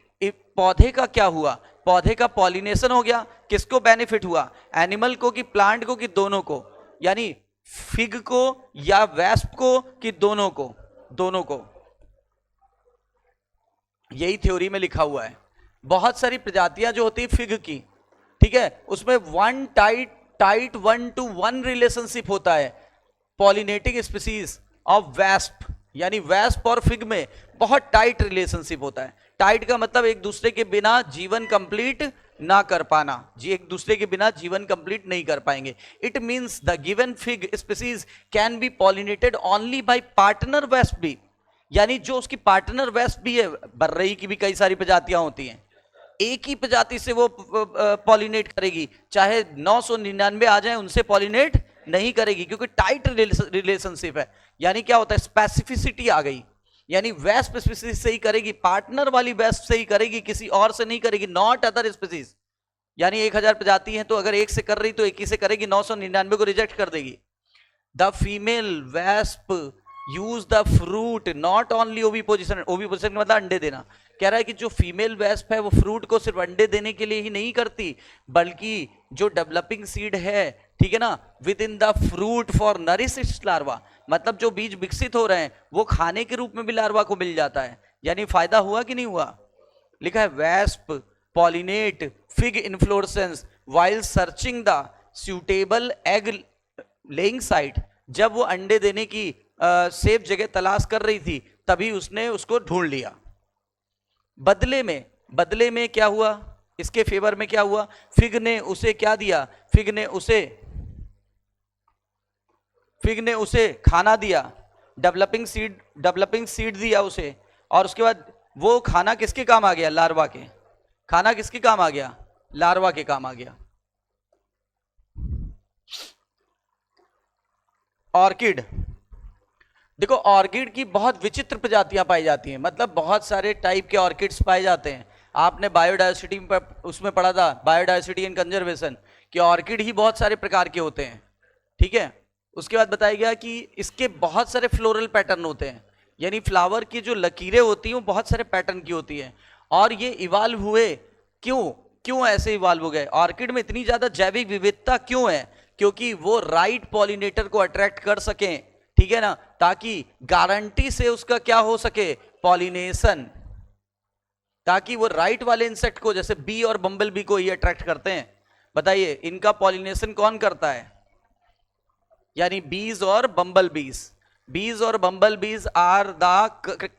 पौधे का क्या हुआ, पौधे का पॉलिनेशन हो गया। किसको बेनिफिट हुआ, एनिमल को कि प्लांट को कि दोनों को, यानी फिग को या वेस्प को कि दोनों को, दोनों को। यही थ्योरी में लिखा हुआ है। बहुत सारी प्रजातियां जो होती है फिग की, ठीक है, उसमें वन टाइट 1-to-1 रिलेशनशिप होता है पॉलिनेटिंग स्पीसीज ऑफ वेस्प, यानी वेस्प और फिग में बहुत टाइट रिलेशनशिप होता है। टाइट का मतलब एक दूसरे के बिना जीवन कंप्लीट ना कर पाना, जी एक दूसरे के बिना जीवन कंप्लीट नहीं कर पाएंगे। It means the given fig species can be pollinated only by partner wasp bee, यानी जो उसकी पार्टनर वेस्प भी है, बर्रई की भी कई सारी प्रजातियां होती हैं, एक ही प्रजाति से वो पॉलिनेट करेगी, चाहे 999 आ जाए उनसे पॉलिनेट नहीं करेगी, क्योंकि टाइट रिलेशनशिप है। यानी क्या होता है, स्पेसिफिसिटी आ गई, यानी वेस्प स्पीसीज से ही करेगी, पार्टनर वाली वेस्प से ही करेगी, किसी और से नहीं करेगी, नॉट अदर स्पीसीज। यानी 1000 प्रजाति है तो अगर एक से कर रही तो एक ही से करेगी, 999 को रिजेक्ट कर देगी। The female wasp use the fruit not only oviposition, oviposition मतलब अंडे देना। कह रहा है कि जो फीमेल वेस्प है वो फ्रूट को सिर्फ अंडे देने के लिए ही नहीं करती, बल्कि जो डेवलपिंग सीड है, ठीक है ना, with in the fruit for nourish it's larva, मतलब जो बीज विकसित हो रहे हैं वो खाने के रूप में भी लार्वा को मिल जाता है। यानी फायदा हुआ कि नहीं हुआ। लिखा है wasp pollinate fig inflorescence while searching the suitable egg laying site, जब वो अंडे देने की सेफ जगह तलाश कर रही थी तभी उसने उसको ढूंढ लिया। बदले में क्या हुआ, इसके फेवर में क्या हुआ, फिग ने उसे क्या दिया, फिग ने उसे खाना दिया, डेवलपिंग सीड दिया उसे, और उसके बाद वो खाना किसके काम आ गया, लार्वा के। खाना किसके काम आ गया, लार्वा के काम आ गया। ऑर्किड, देखो ऑर्किड की बहुत विचित्र प्रजातियां पाई जाती हैं, मतलब बहुत सारे टाइप के ऑर्किड्स पाए जाते हैं। आपने बायोडायवर्सिटी पर उसमें पढ़ा था, बायोडायवर्सिटी एंड कंजर्वेशन, कि ऑर्किड ही बहुत सारे प्रकार के होते हैं, ठीक है। उसके बाद बताया गया कि इसके बहुत सारे फ्लोरल पैटर्न होते हैं, यानी फ्लावर की जो लकीरें होती हैं वो बहुत सारे पैटर्न की होती हैं। और ये इवाल्व हुए क्यों ऐसे इवाल्व हो गए, ऑर्किड में इतनी ज्यादा जैविक विविधता क्यों है, क्योंकि वो राइट पॉलिनेटर को अट्रैक्ट कर सकें, ठीक है ना, ताकि गारंटी से उसका क्या हो सके, पॉलिनेशन, ताकि वो राइट वाले इंसेक्ट को, जैसे बी और बम्बल बी को ये अट्रैक्ट करते हैं। बताइए इनका पॉलिनेशन कौन करता है, यानी बीज और bumble bees are the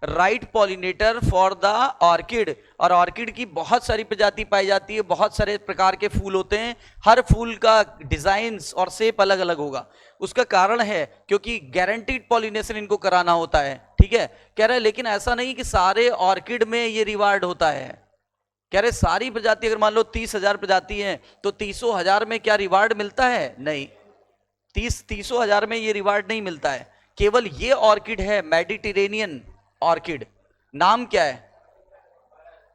right pollinator for the orchid. और ऑर्किड की बहुत सारी प्रजाति पाई जाती है, बहुत सारे प्रकार के फूल होते हैं, हर फूल का डिजाइन और शेप अलग अलग होगा। उसका कारण है क्योंकि गारंटीड पॉलिनेशन इनको कराना होता है, ठीक है। कह रहे हैं लेकिन ऐसा नहीं कि सारे ऑर्किड में ये रिवार्ड होता है। कह रहे सारी प्रजाति, अगर मान लो 30,000 प्रजाति हैं तो 30,000 में क्या रिवार्ड मिलता है, नहीं, 30,000 में ये रिवार्ड नहीं मिलता है। केवल ये ऑर्किड है मेडिटेरेनियन ऑर्किड, नाम क्या है,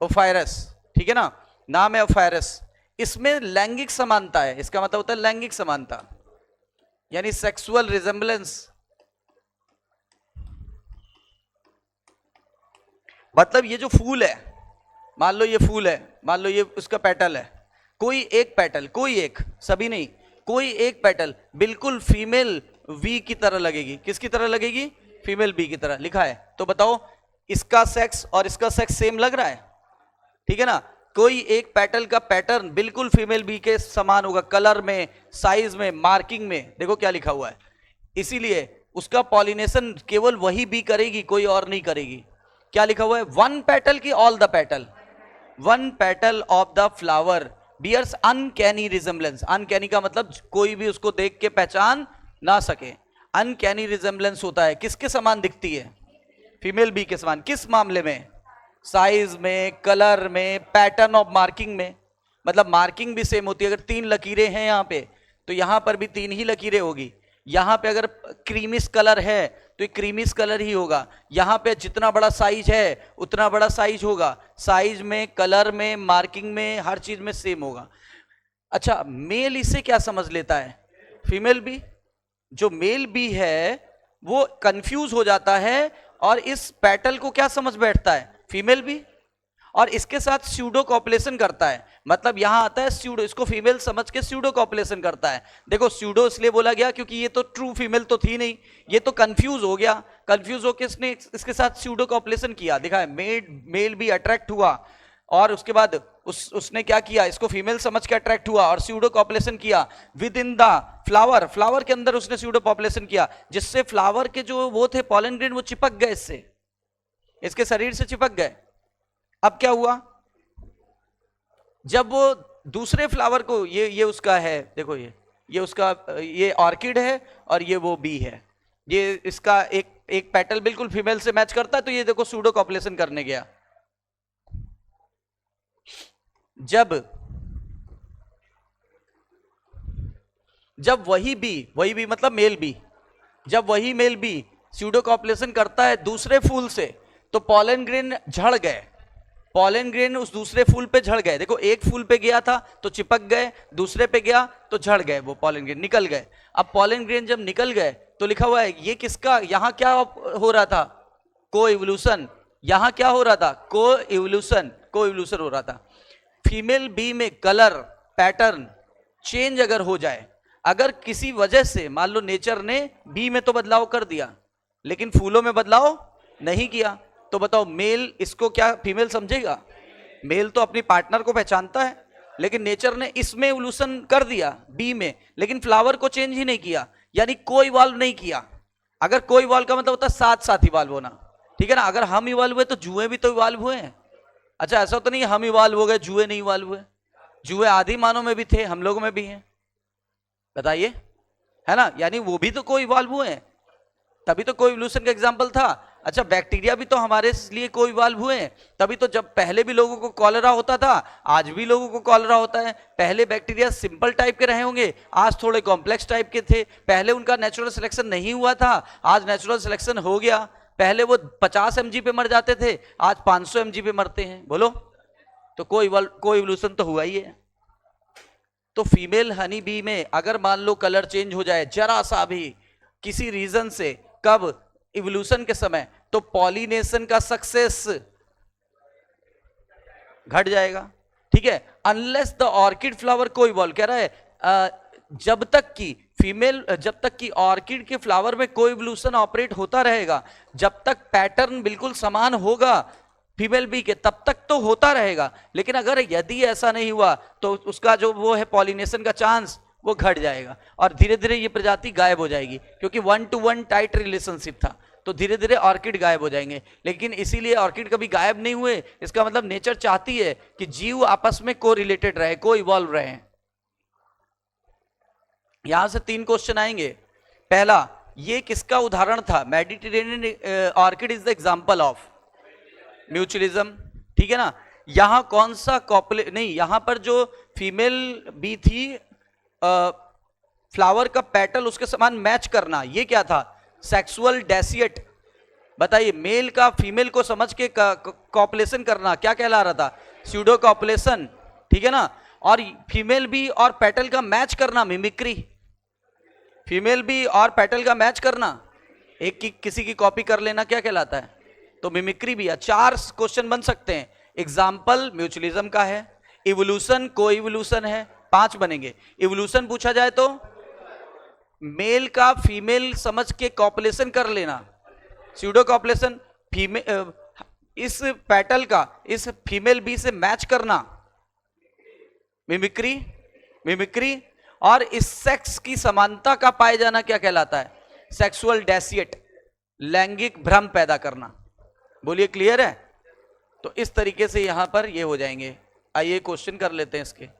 ओफायरस, ठीक है ना, नाम है ओफायरस। इसमें लैंगिक समानता है, इसका मतलब होता है लैंगिक समानता, यानी सेक्सुअल रिजेंबलेंस। मतलब ये जो फूल है, मान लो ये फूल है, मान लो ये उसका पेटल है, कोई एक पेटल, कोई एक, सभी नहीं, कोई एक पेटल बिल्कुल फीमेल वी की तरह लगेगी। किसकी तरह लगेगी, फीमेल बी की तरह लिखा है। तो बताओ इसका सेक्स और इसका सेक्स सेम लग रहा है, ठीक है ना। कोई एक पेटल का पैटर्न बिल्कुल फीमेल बी के समान होगा, कलर में, साइज में, मार्किंग में, देखो क्या लिखा हुआ है। इसीलिए उसका पॉलिनेशन केवल वही बी करेगी, कोई और नहीं करेगी। क्या लिखा हुआ है, वन पेटल की all the petal, one petal of the flower bears uncanny resemblance. Uncanny का मतलब कोई भी उसको देख के पहचान ना सके। अनकैनी रिजेंबलेंस होता है, किसके समान दिखती है, फीमेल बी के समान। किस मामले में, साइज में, कलर में, पैटर्न ऑफ मार्किंग में, मतलब मार्किंग भी सेम होती है। अगर 3 लकीरें हैं यहाँ पे तो यहाँ पर भी 3 ही लकीरें होगी। यहां पे अगर क्रीमिश कलर है तो ये क्रीमिश कलर ही होगा, यहां पे जितना बड़ा साइज है उतना बड़ा साइज होगा, साइज में, कलर में, मार्किंग में, हर चीज में सेम होगा। अच्छा, मेल इसे क्या समझ लेता है? फीमेल भी। जो मेल भी है वो कंफ्यूज हो जाता है और इस पेटल को क्या समझ बैठता है? फीमेल भी। और इसके साथ स्यूडो कॉपुलेशन करता है, मतलब यहां आता है स्यूडो, इसको फीमेल समझ के स्यूडो कॉपुलेशन करता है। देखो स्यूडो इसलिए बोला गया क्योंकि ये तो ट्रू फीमेल तो थी नहीं, ये तो कंफ्यूज हो गया, कंफ्यूज होकर इसने इसके साथ स्यूडो कॉपुलेशन किया। देखा है, मेल भी अट्रैक्ट हुआ और उसके बाद उसने क्या किया, इसको फीमेल समझ के अट्रैक्ट हुआ और स्यूडो पॉपुलेशन किया with in the flower, flower के अंदर उसने स्यूडो पॉपुलेशन किया, जिससे फ्लावर के जो वो थे पॉलन ग्रेन वो चिपक गए, इससे इसके शरीर से चिपक गए। अब क्या हुआ, जब वो दूसरे फ्लावर को, ये उसका है, देखो ये उसका, ये ऑर्किड है और ये वो बी है, ये इसका एक एक पेटल बिल्कुल फीमेल से मैच करता है, तो ये देखो स्यूडो कॉपुलेशन करने गया। जब वही बी मतलब मेल बी, जब वही मेल बी स्यूडो कॉपुलेशन करता है दूसरे फूल से, तो पॉलन ग्रेन झड़ गए, पॉलन ग्रेन उस दूसरे फूल पे झड़ गए। देखो एक फूल पे गया था तो चिपक गए, दूसरे पे गया तो झड़ गए, वो पॉलन ग्रेन निकल गए। अब पॉलन ग्रेन जब निकल गए तो लिखा हुआ है ये किसका, यहां क्या हो रहा था? को इवोल्यूशन। यहां क्या हो रहा था? को इवोल्यूशन हो रहा था। फीमेल बी में कलर पैटर्न चेंज अगर हो जाए, अगर किसी वजह से मान लो नेचर ने बी में तो बदलाव कर दिया लेकिन फूलों में बदलाव नहीं किया, तो बताओ मेल इसको क्या फीमेल समझेगा? मेल तो अपनी पार्टनर को पहचानता है, लेकिन नेचर ने इसमें इवोल्यूशन कर दिया बी में, लेकिन फ्लावर को चेंज ही नहीं किया, यानी कोई इवॉल्व नहीं किया। अगर कोई इवॉल्व का मतलब होता है साथ साथ इवॉल्व होना, ठीक है ना? अगर हम इवॉल्व हुए तो जुए भी तो इवॉल्व हुए हैं। अच्छा, ऐसा तो नहीं हम इवॉल्व हो गए जुए नहीं इवॉल्व हुए, जुए आदि मानव में भी थे, हम लोगों में भी हैं, बताइए, है ना? यानी वो भी तो कोई इवॉल्व हुए हैं, तभी तो कोई इवोल्यूशन का एग्जांपल था। अच्छा, बैक्टीरिया भी तो हमारे लिए कोई इवॉल्व हुए हैं, तभी तो जब पहले भी लोगों को कॉलरा होता था, आज भी लोगों को कॉलरा होता है। पहले बैक्टीरिया सिंपल टाइप के रहे होंगे, आज थोड़े कॉम्प्लेक्स टाइप के थे, पहले उनका नेचुरल सिलेक्शन नहीं हुआ था, आज नेचुरल सिलेक्शन हो गया। पहले वो 50 mg पे मर जाते थे, आज 500 mg पे मरते हैं, बोलो, तो कोई इवोल्यूशन तो हुआ ही है। तो फीमेल हनी बी में अगर मान लो कलर चेंज हो जाए जरा सा भी किसी रीजन से, कब? इवोल्यूशन के समय, तो पॉलिनेशन का सक्सेस घट जाएगा, ठीक है? अनलेस द ऑर्किड फ्लावर को इवॉल्व, कह रहा है जब तक कि ऑर्किड के फ्लावर में कोई इवोल्यूशन ऑपरेट होता रहेगा, जब तक पैटर्न बिल्कुल समान होगा फीमेल बी के, तब तक तो होता रहेगा। लेकिन अगर यदि ऐसा नहीं हुआ तो उसका जो वो है पॉलिनेशन का चांस वो घट जाएगा और धीरे धीरे ये प्रजाति गायब हो जाएगी, क्योंकि 1-to-1 टाइट रिलेशनशिप था, तो धीरे धीरे ऑर्किड गायब हो जाएंगे। लेकिन इसीलिए ऑर्किड कभी गायब नहीं हुए, इसका मतलब नेचर चाहती है कि जीव आपस में को रिलेटेड रहे, को इवॉल्व रहे। यहां से 3 क्वेश्चन आएंगे। पहला, ये किसका उदाहरण था? Mediterranean orchid is the example of mutualism, ठीक है ना? यहां कौन सा नहीं, यहां पर जो फीमेल बी थी, फ्लावर का पेटल उसके समान मैच करना, ये क्या था? सेक्सुअल डेसिएट। बताइए, मेल का फीमेल को समझ के कॉपुलेशन करना क्या कहला रहा था? स्यूडो कॉपुलेशन, ठीक है ना? और फीमेल बी और पेटल का मैच करना मिमिक्री, फीमेल बी और पेटल का मैच करना, एक की किसी की कॉपी कर लेना क्या कहलाता है? तो मिमिक्री भी है। 4 क्वेश्चन बन सकते हैं। एग्जाम्पल म्यूचुअलिज्म का है, इवोल्यूशन को इवोल्यूशन है, 5 बनेंगे। इवोल्यूशन पूछा जाए तो मेल का फीमेल समझ के कॉपुलेशन कर लेना, स्यूडो कॉपुलेशन, फीमेल इस पेटल का इस फीमेल बी से मैच करना मिमिक्री, और इस सेक्स की समानता का पाए जाना क्या कहलाता है? सेक्सुअल डेसिएट, लैंगिक भ्रम पैदा करना। बोलिए, क्लियर है? तो इस तरीके से यहां पर ये हो जाएंगे। आइए क्वेश्चन कर लेते हैं इसके।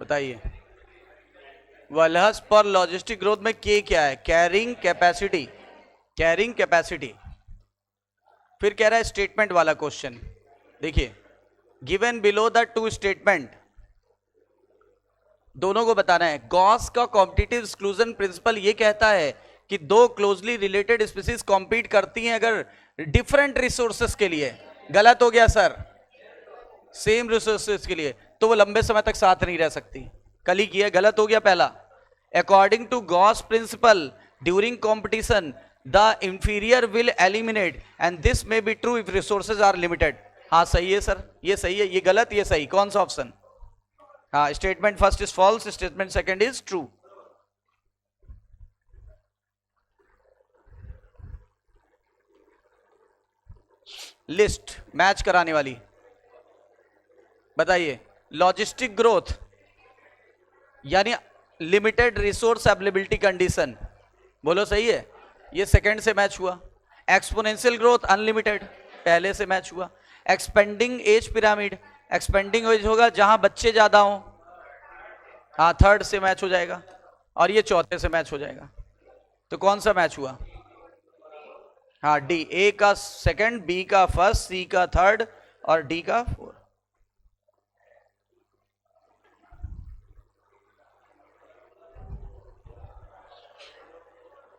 बताइए। वलहस पर लॉजिस्टिक ग्रोथ में के क्या है? Carrying capacity, carrying capacity. फिर कह रहा है स्टेटमेंट वाला क्वेश्चन, देखिए given below the two statement, दोनों को बताना है। गॉस का कॉम्पिटिटिव एक्सक्लूजन प्रिंसिपल ये कहता है कि दो क्लोजली रिलेटेड स्पीसीज कॉम्पीट करती हैं अगर डिफरेंट रिसोर्सेस के लिए। गलत हो गया सर, सेम रिसोर्सेस के लिए तो वो लंबे समय तक साथ नहीं रह सकती। कल ही किया, गलत हो गया पहला। According to Gause principle during competition the inferior will eliminate and this may be true if resources are limited. हाँ सही है सर, ये सही है, ये गलत, ये सही। कौन सा ऑप्शन? हाँ, statement first is false, statement second is true. List match कराने वाली, बताइए। लॉजिस्टिक ग्रोथ यानी लिमिटेड रिसोर्स अवेलेबिलिटी कंडीशन, बोलो सही है, ये सेकंड से मैच हुआ। एक्सपोनेंशियल ग्रोथ अनलिमिटेड, पहले से मैच हुआ। Expanding age pyramid, expanding age होगा जहां बच्चे ज्यादा हों, हाँ थर्ड से मैच हो जाएगा। और ये चौथे से मैच हो जाएगा। तो कौन सा मैच हुआ? हाँ डी, ए का सेकंड, बी का फर्स्ट, सी का थर्ड और डी का फोर्थ।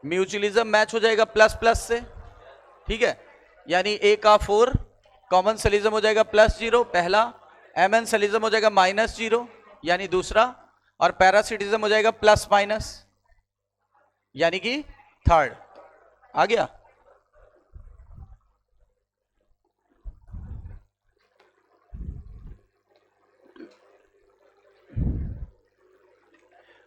म्यूचुअलिज्म मैच हो जाएगा प्लस प्लस से, ठीक है, यानी ए का 4, कॉमन सेलिज्म हो जाएगा +0 पहला, एमएन सेलिज्म हो जाएगा -0 यानी दूसरा, और पैरासिटिज्म हो जाएगा प्लस माइनस यानी कि थर्ड। आ गया?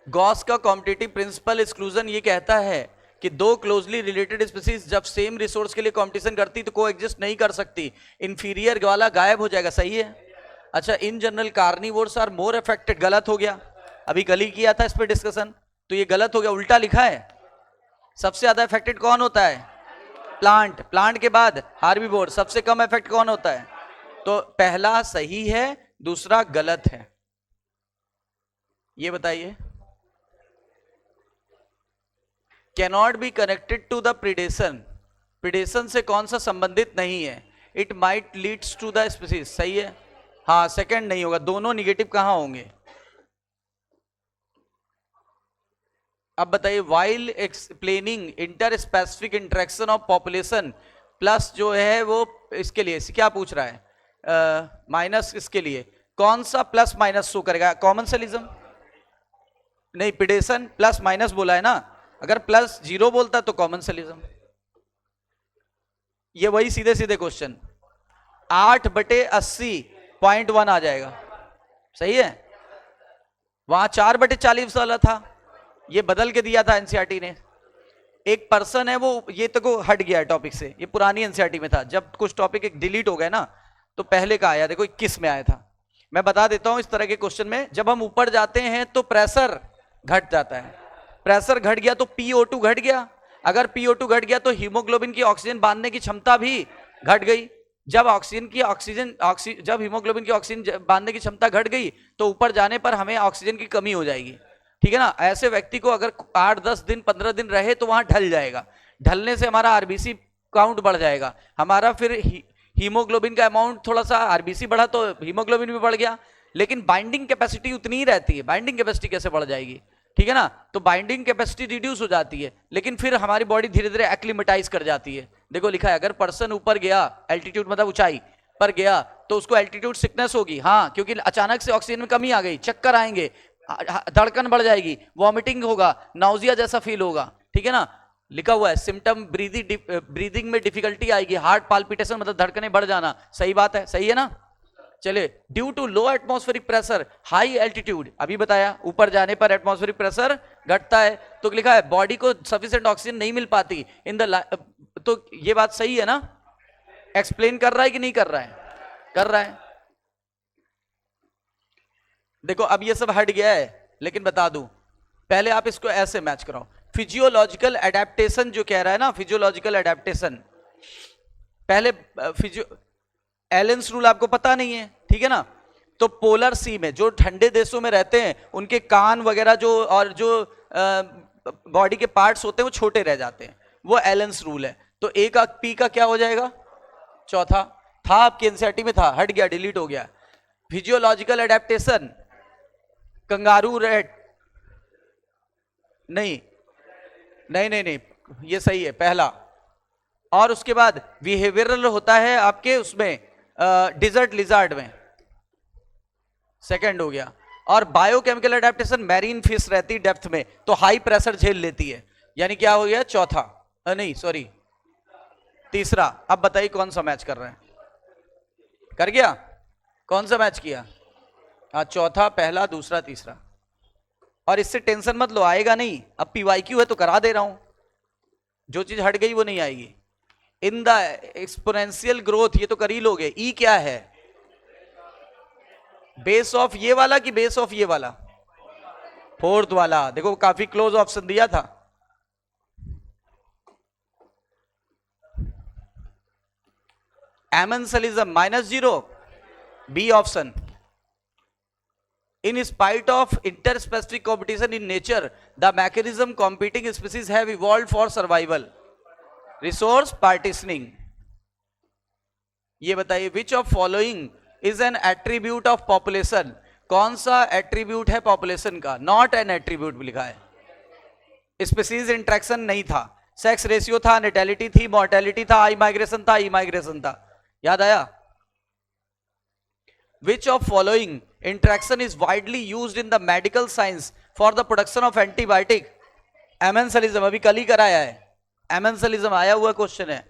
गॉस का कॉम्पिटिटिव प्रिंसिपल एक्सक्लूजन ये कहता है कि दो क्लोजली रिलेटेड स्पीसीज जब सेम रिसोर्स के लिए कंपटीशन करती तो को एग्जिस्ट नहीं कर सकती, इंफीरियर वाला गायब हो जाएगा। सही है। अच्छा, in general carnivores are more affected, गलत हो गया, अभी कल ही किया था इस पे डिस्कशन, तो ये गलत हो गया, उल्टा लिखा है। सबसे ज्यादा अफेक्टेड कौन होता है? प्लांट, प्लांट के बाद हार्बीवोर। सबसे कम इफेक्ट कौन होता है? तो पहला सही है, दूसरा गलत है। ये बताइए। Cannot be connected to the predation, predation से कौन सा संबंधित नहीं है? It might leads to the species. सही है। हाँ सेकंड नहीं होगा, दोनों निगेटिव कहां होंगे? अब बताइए। While explaining inter specific interaction of population, plus जो है वो इसके लिए क्या पूछ रहा है? माइनस इसके लिए कौन सा प्लस माइनस शो करेगा? कॉमन सेलिज्म नहीं, प्रीडेशन प्लस माइनस बोला है ना, अगर +0 बोलता तो कॉमन सेलिज्म। ये वही सीधे सीधे क्वेश्चन, 8/80.1 आ जाएगा। सही है। वहां 4/40 वाला था, ये बदल के दिया था एनसीईआरटी ने। एक पर्सन है वो, ये तो को हट गया है टॉपिक से, ये पुरानी एनसीईआरटी में था। जब कुछ टॉपिक एक डिलीट हो गए ना तो पहले का आया, देखो 21 में आया था। मैं बता देता हूं, इस तरह के क्वेश्चन में जब हम ऊपर जाते हैं तो प्रेशर घट जाता है, प्रेशर घट गया तो PO2 घट गया, अगर PO2 घट गया तो हीमोग्लोबिन की ऑक्सीजन बांधने की क्षमता भी घट गई। जब जब हीमोग्लोबिन की ऑक्सीजन बांधने की क्षमता घट गई तो ऊपर जाने पर हमें ऑक्सीजन की कमी हो जाएगी, ठीक है ना। ऐसे व्यक्ति को अगर 8-10 दिन 15 दिन रहे तो वहां ढल जाएगा, ढलने से हमारा आरबीसी काउंट बढ़ जाएगा, हमारा फिर हीमोग्लोबिन का अमाउंट थोड़ा सा, आरबीसी बढ़ा तो हीमोग्लोबिन भी बढ़ गया, लेकिन बाइंडिंग कैपेसिटी उतनी ही रहती है। बाइंडिंग कैपेसिटी कैसे बढ़ जाएगी? ठीक है ना। तो बाइंडिंग कैपेसिटी रिड्यूस हो जाती है, लेकिन फिर हमारी बॉडी धीरे धीरे एक्लिमेटाइज कर जाती है। देखो लिखा है, अगर पर्सन ऊपर गया, एल्टीट्यूड मतलब ऊंचाई पर गया, तो उसको एल्टीट्यूड सिकनेस होगी। हाँ, क्योंकि अचानक से ऑक्सीजन में कमी आ गई, चक्कर आएंगे, धड़कन बढ़ जाएगी, वॉमिटिंग होगा, नाउजिया जैसा फील होगा, ठीक है ना। लिखा हुआ है सिम्टम, ब्रीदिंग में डिफिकल्टी आएगी, हार्ट पाल्पिटेशन मतलब धड़कनें बढ़ जाना। सही बात है, सही है ना। चले, due to low atmospheric pressure high altitude, अभी बताया ऊपर जाने पर एटमॉस्फेरिक प्रेशर घटता है, तो लिखा है बॉडी को सफिशिएंट ऑक्सीजन नहीं मिल पाती इन द, तो ये बात सही है ना। एक्सप्लेन कर रहा है कि नहीं कर रहा है? कर रहा है। देखो अब ये सब हट गया है, लेकिन बता दूं, पहले आप इसको ऐसे मैच कराओ। फिजियोलॉजिकल एडेप्टेशन जो कह रहा है ना, फिजियोलॉजिकल एडेप्टेशन, पहले एलेंस रूल आपको पता नहीं है, ठीक है ना। तो पोलर सी में जो ठंडे देशों में रहते हैं उनके कान वगैरह जो और जो बॉडी के पार्ट्स होते हैं वो छोटे रह जाते हैं, वो एलेंस रूल है। तो ए का पी का क्या हो जाएगा? चौथा। था आपके एनसीईआरटी में, था, हट गया, डिलीट हो गया। फिजियोलॉजिकल एडेप्टेशन, कंगारू रेट, नहीं नहीं नहीं नहीं, ये सही है पहला। और उसके बाद बिहेवियरल होता है आपके उसमें डिजर्ट लिजार्ड में, सेकंड हो गया। और बायोकेमिकल एडेप्टेशन, मैरीन फिश रहती डेप्थ में तो हाई प्रेशर झेल लेती है, यानी क्या हो गया? चौथा, नहीं सॉरी तीसरा। अब बताइए कौन सा मैच कर रहे हैं? कर गया? कौन सा मैच किया? हाँ, चौथा, पहला, दूसरा, तीसरा। और इससे टेंशन मत लो, आएगा नहीं। अब पीवाईक्यू है तो करा दे रहा हूं, जो चीज हट गई वो नहीं आएगी। इन द एक्सपोनेंशियल ग्रोथ, ये तो कर ही लोगे। ई क्या है? बेस ऑफ ये वाला कि बेस ऑफ ये वाला? फोर्थ वाला। देखो काफी क्लोज ऑप्शन दिया था। Amensalism -0, B option. In spite of interspecific competition in nature, the mechanism competing species have evolved for survival. Resource partitioning. ये बताइए, which of following is an attribute of population? कौन सा attribute है population का? Not an attribute लिखा है। Species interaction नहीं था, sex ratio था, natality थी, mortality था, I migration था, immigration था। याद आया? Which of following interaction is widely used in the medical science for the production of antibiotic? Amensalism, अभी कल ही कराया है, एमेंसलिज्म आया हुआ क्वेश्चन है।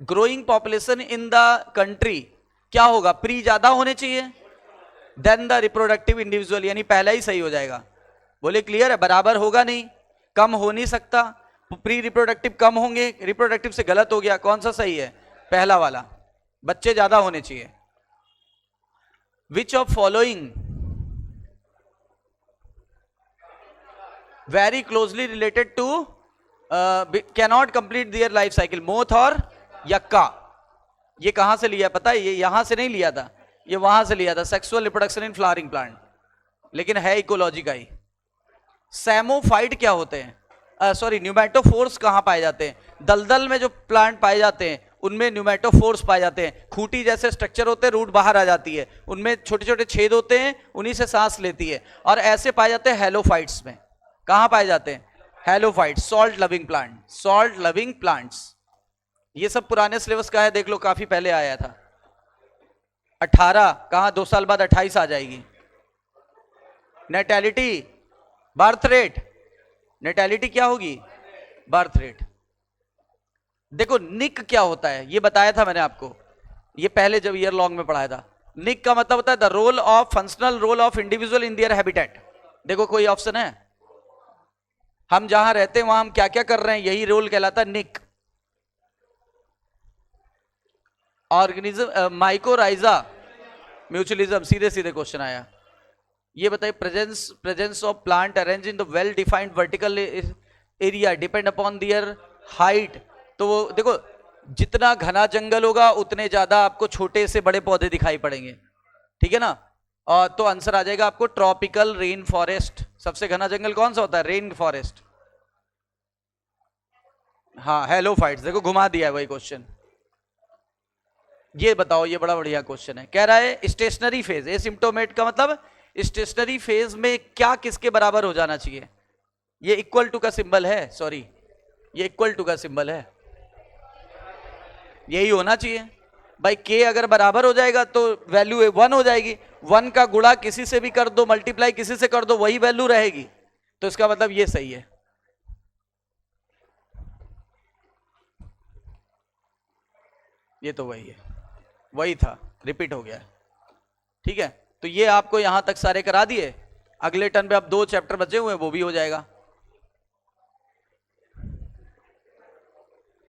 Growing population in the country, क्या होगा? प्री ज्यादा होने चाहिए देन द रिप्रोडक्टिव इंडिविजुअल, यानी पहला ही सही हो जाएगा। बोले क्लियर है? बराबर होगा नहीं, कम हो नहीं सकता, प्री रिप्रोडक्टिव कम होंगे, रिप्रोडक्टिव से गलत हो गया। कौन सा सही है? पहला वाला, बच्चे ज्यादा होने चाहिए। Which of following very closely related to cannot complete their life cycle? Moth और यक्का। ये कहां से लिया पता है? ये यहां से नहीं लिया था, ये वहां से लिया था, sexual reproduction in flowering plant, लेकिन है इकोलॉजी का ही। सैमोफाइट क्या होते हैं? सॉरी, न्यूमेटोफोर्स कहां पाए जाते हैं? दलदल में जो प्लांट पाए जाते हैं उनमें न्यूमेटोफोर्स पाए जाते हैं। खूंटी जैसे स्ट्रक्चर होते हैं, रूट बाहर आ जाती है, उनमें छोटे छोटे छेद होते हैं, उन्हीं से सांस लेती है। और ऐसे पाए जाते हैं हेलोफाइट्स में। कहां पाए जाते हैं? Halophytes, salt loving plant, salt loving plants. ये सब पुराने सिलेबस का है, देख लो, काफी पहले आया था। 18 कहां? 2 साल बाद 28 आ जाएगी। नेटैलिटी, बर्थ रेट, नेटैलिटी क्या होगी? Birth rate. देखो निक क्या होता है, ये बताया था मैंने आपको, ये पहले जब ईयर लॉन्ग में पढ़ाया था। निक का मतलब होता है the role of, functional role of individual in their habitat. देखो कोई ऑप्शन है? हम जहां रहते हैं वहां हम क्या क्या कर रहे हैं, यही रोल कहलाता है निक। ऑर्गेनिज्म, माइकोराइजा, म्यूचुअलिज्म, सीधे सीधे क्वेश्चन आया। ये बताइए, presence of plant arrange in the well defined vertical area depend upon their height. तो वो देखो, जितना घना जंगल होगा उतने ज्यादा आपको छोटे से बड़े पौधे दिखाई पड़ेंगे, ठीक है ना? और तो आंसर आ जाएगा आपको ट्रॉपिकल रेन फॉरेस्ट। सबसे घना जंगल कौन सा होता है? Rain forest. हाँ, हेलोफाइट्स। देखो घुमा दिया है वही क्वेश्चन। ये बताओ, ये बड़ा बढ़िया क्वेश्चन है। कह रहा है स्टेशनरी फेज, एसिम्प्टोमेट का मतलब स्टेशनरी फेज में क्या किसके बराबर हो जाना चाहिए? ये इक्वल टू का सिंबल है, सॉरी, ये इक्वल टू का सिंबल है, यही होना चाहिए भाई। के अगर बराबर हो जाएगा तो वैल्यू 1 हो जाएगी। 1 का गुणा किसी से भी कर दो, मल्टीप्लाई किसी से कर दो, वही वैल्यू रहेगी। तो इसका मतलब ये सही है। ये तो वही है, वही था, रिपीट हो गया। ठीक है, तो ये आपको यहां तक सारे करा दिए। अगले टर्न पे अब 2 चैप्टर बचे हुए हैं, वो भी हो जाएगा।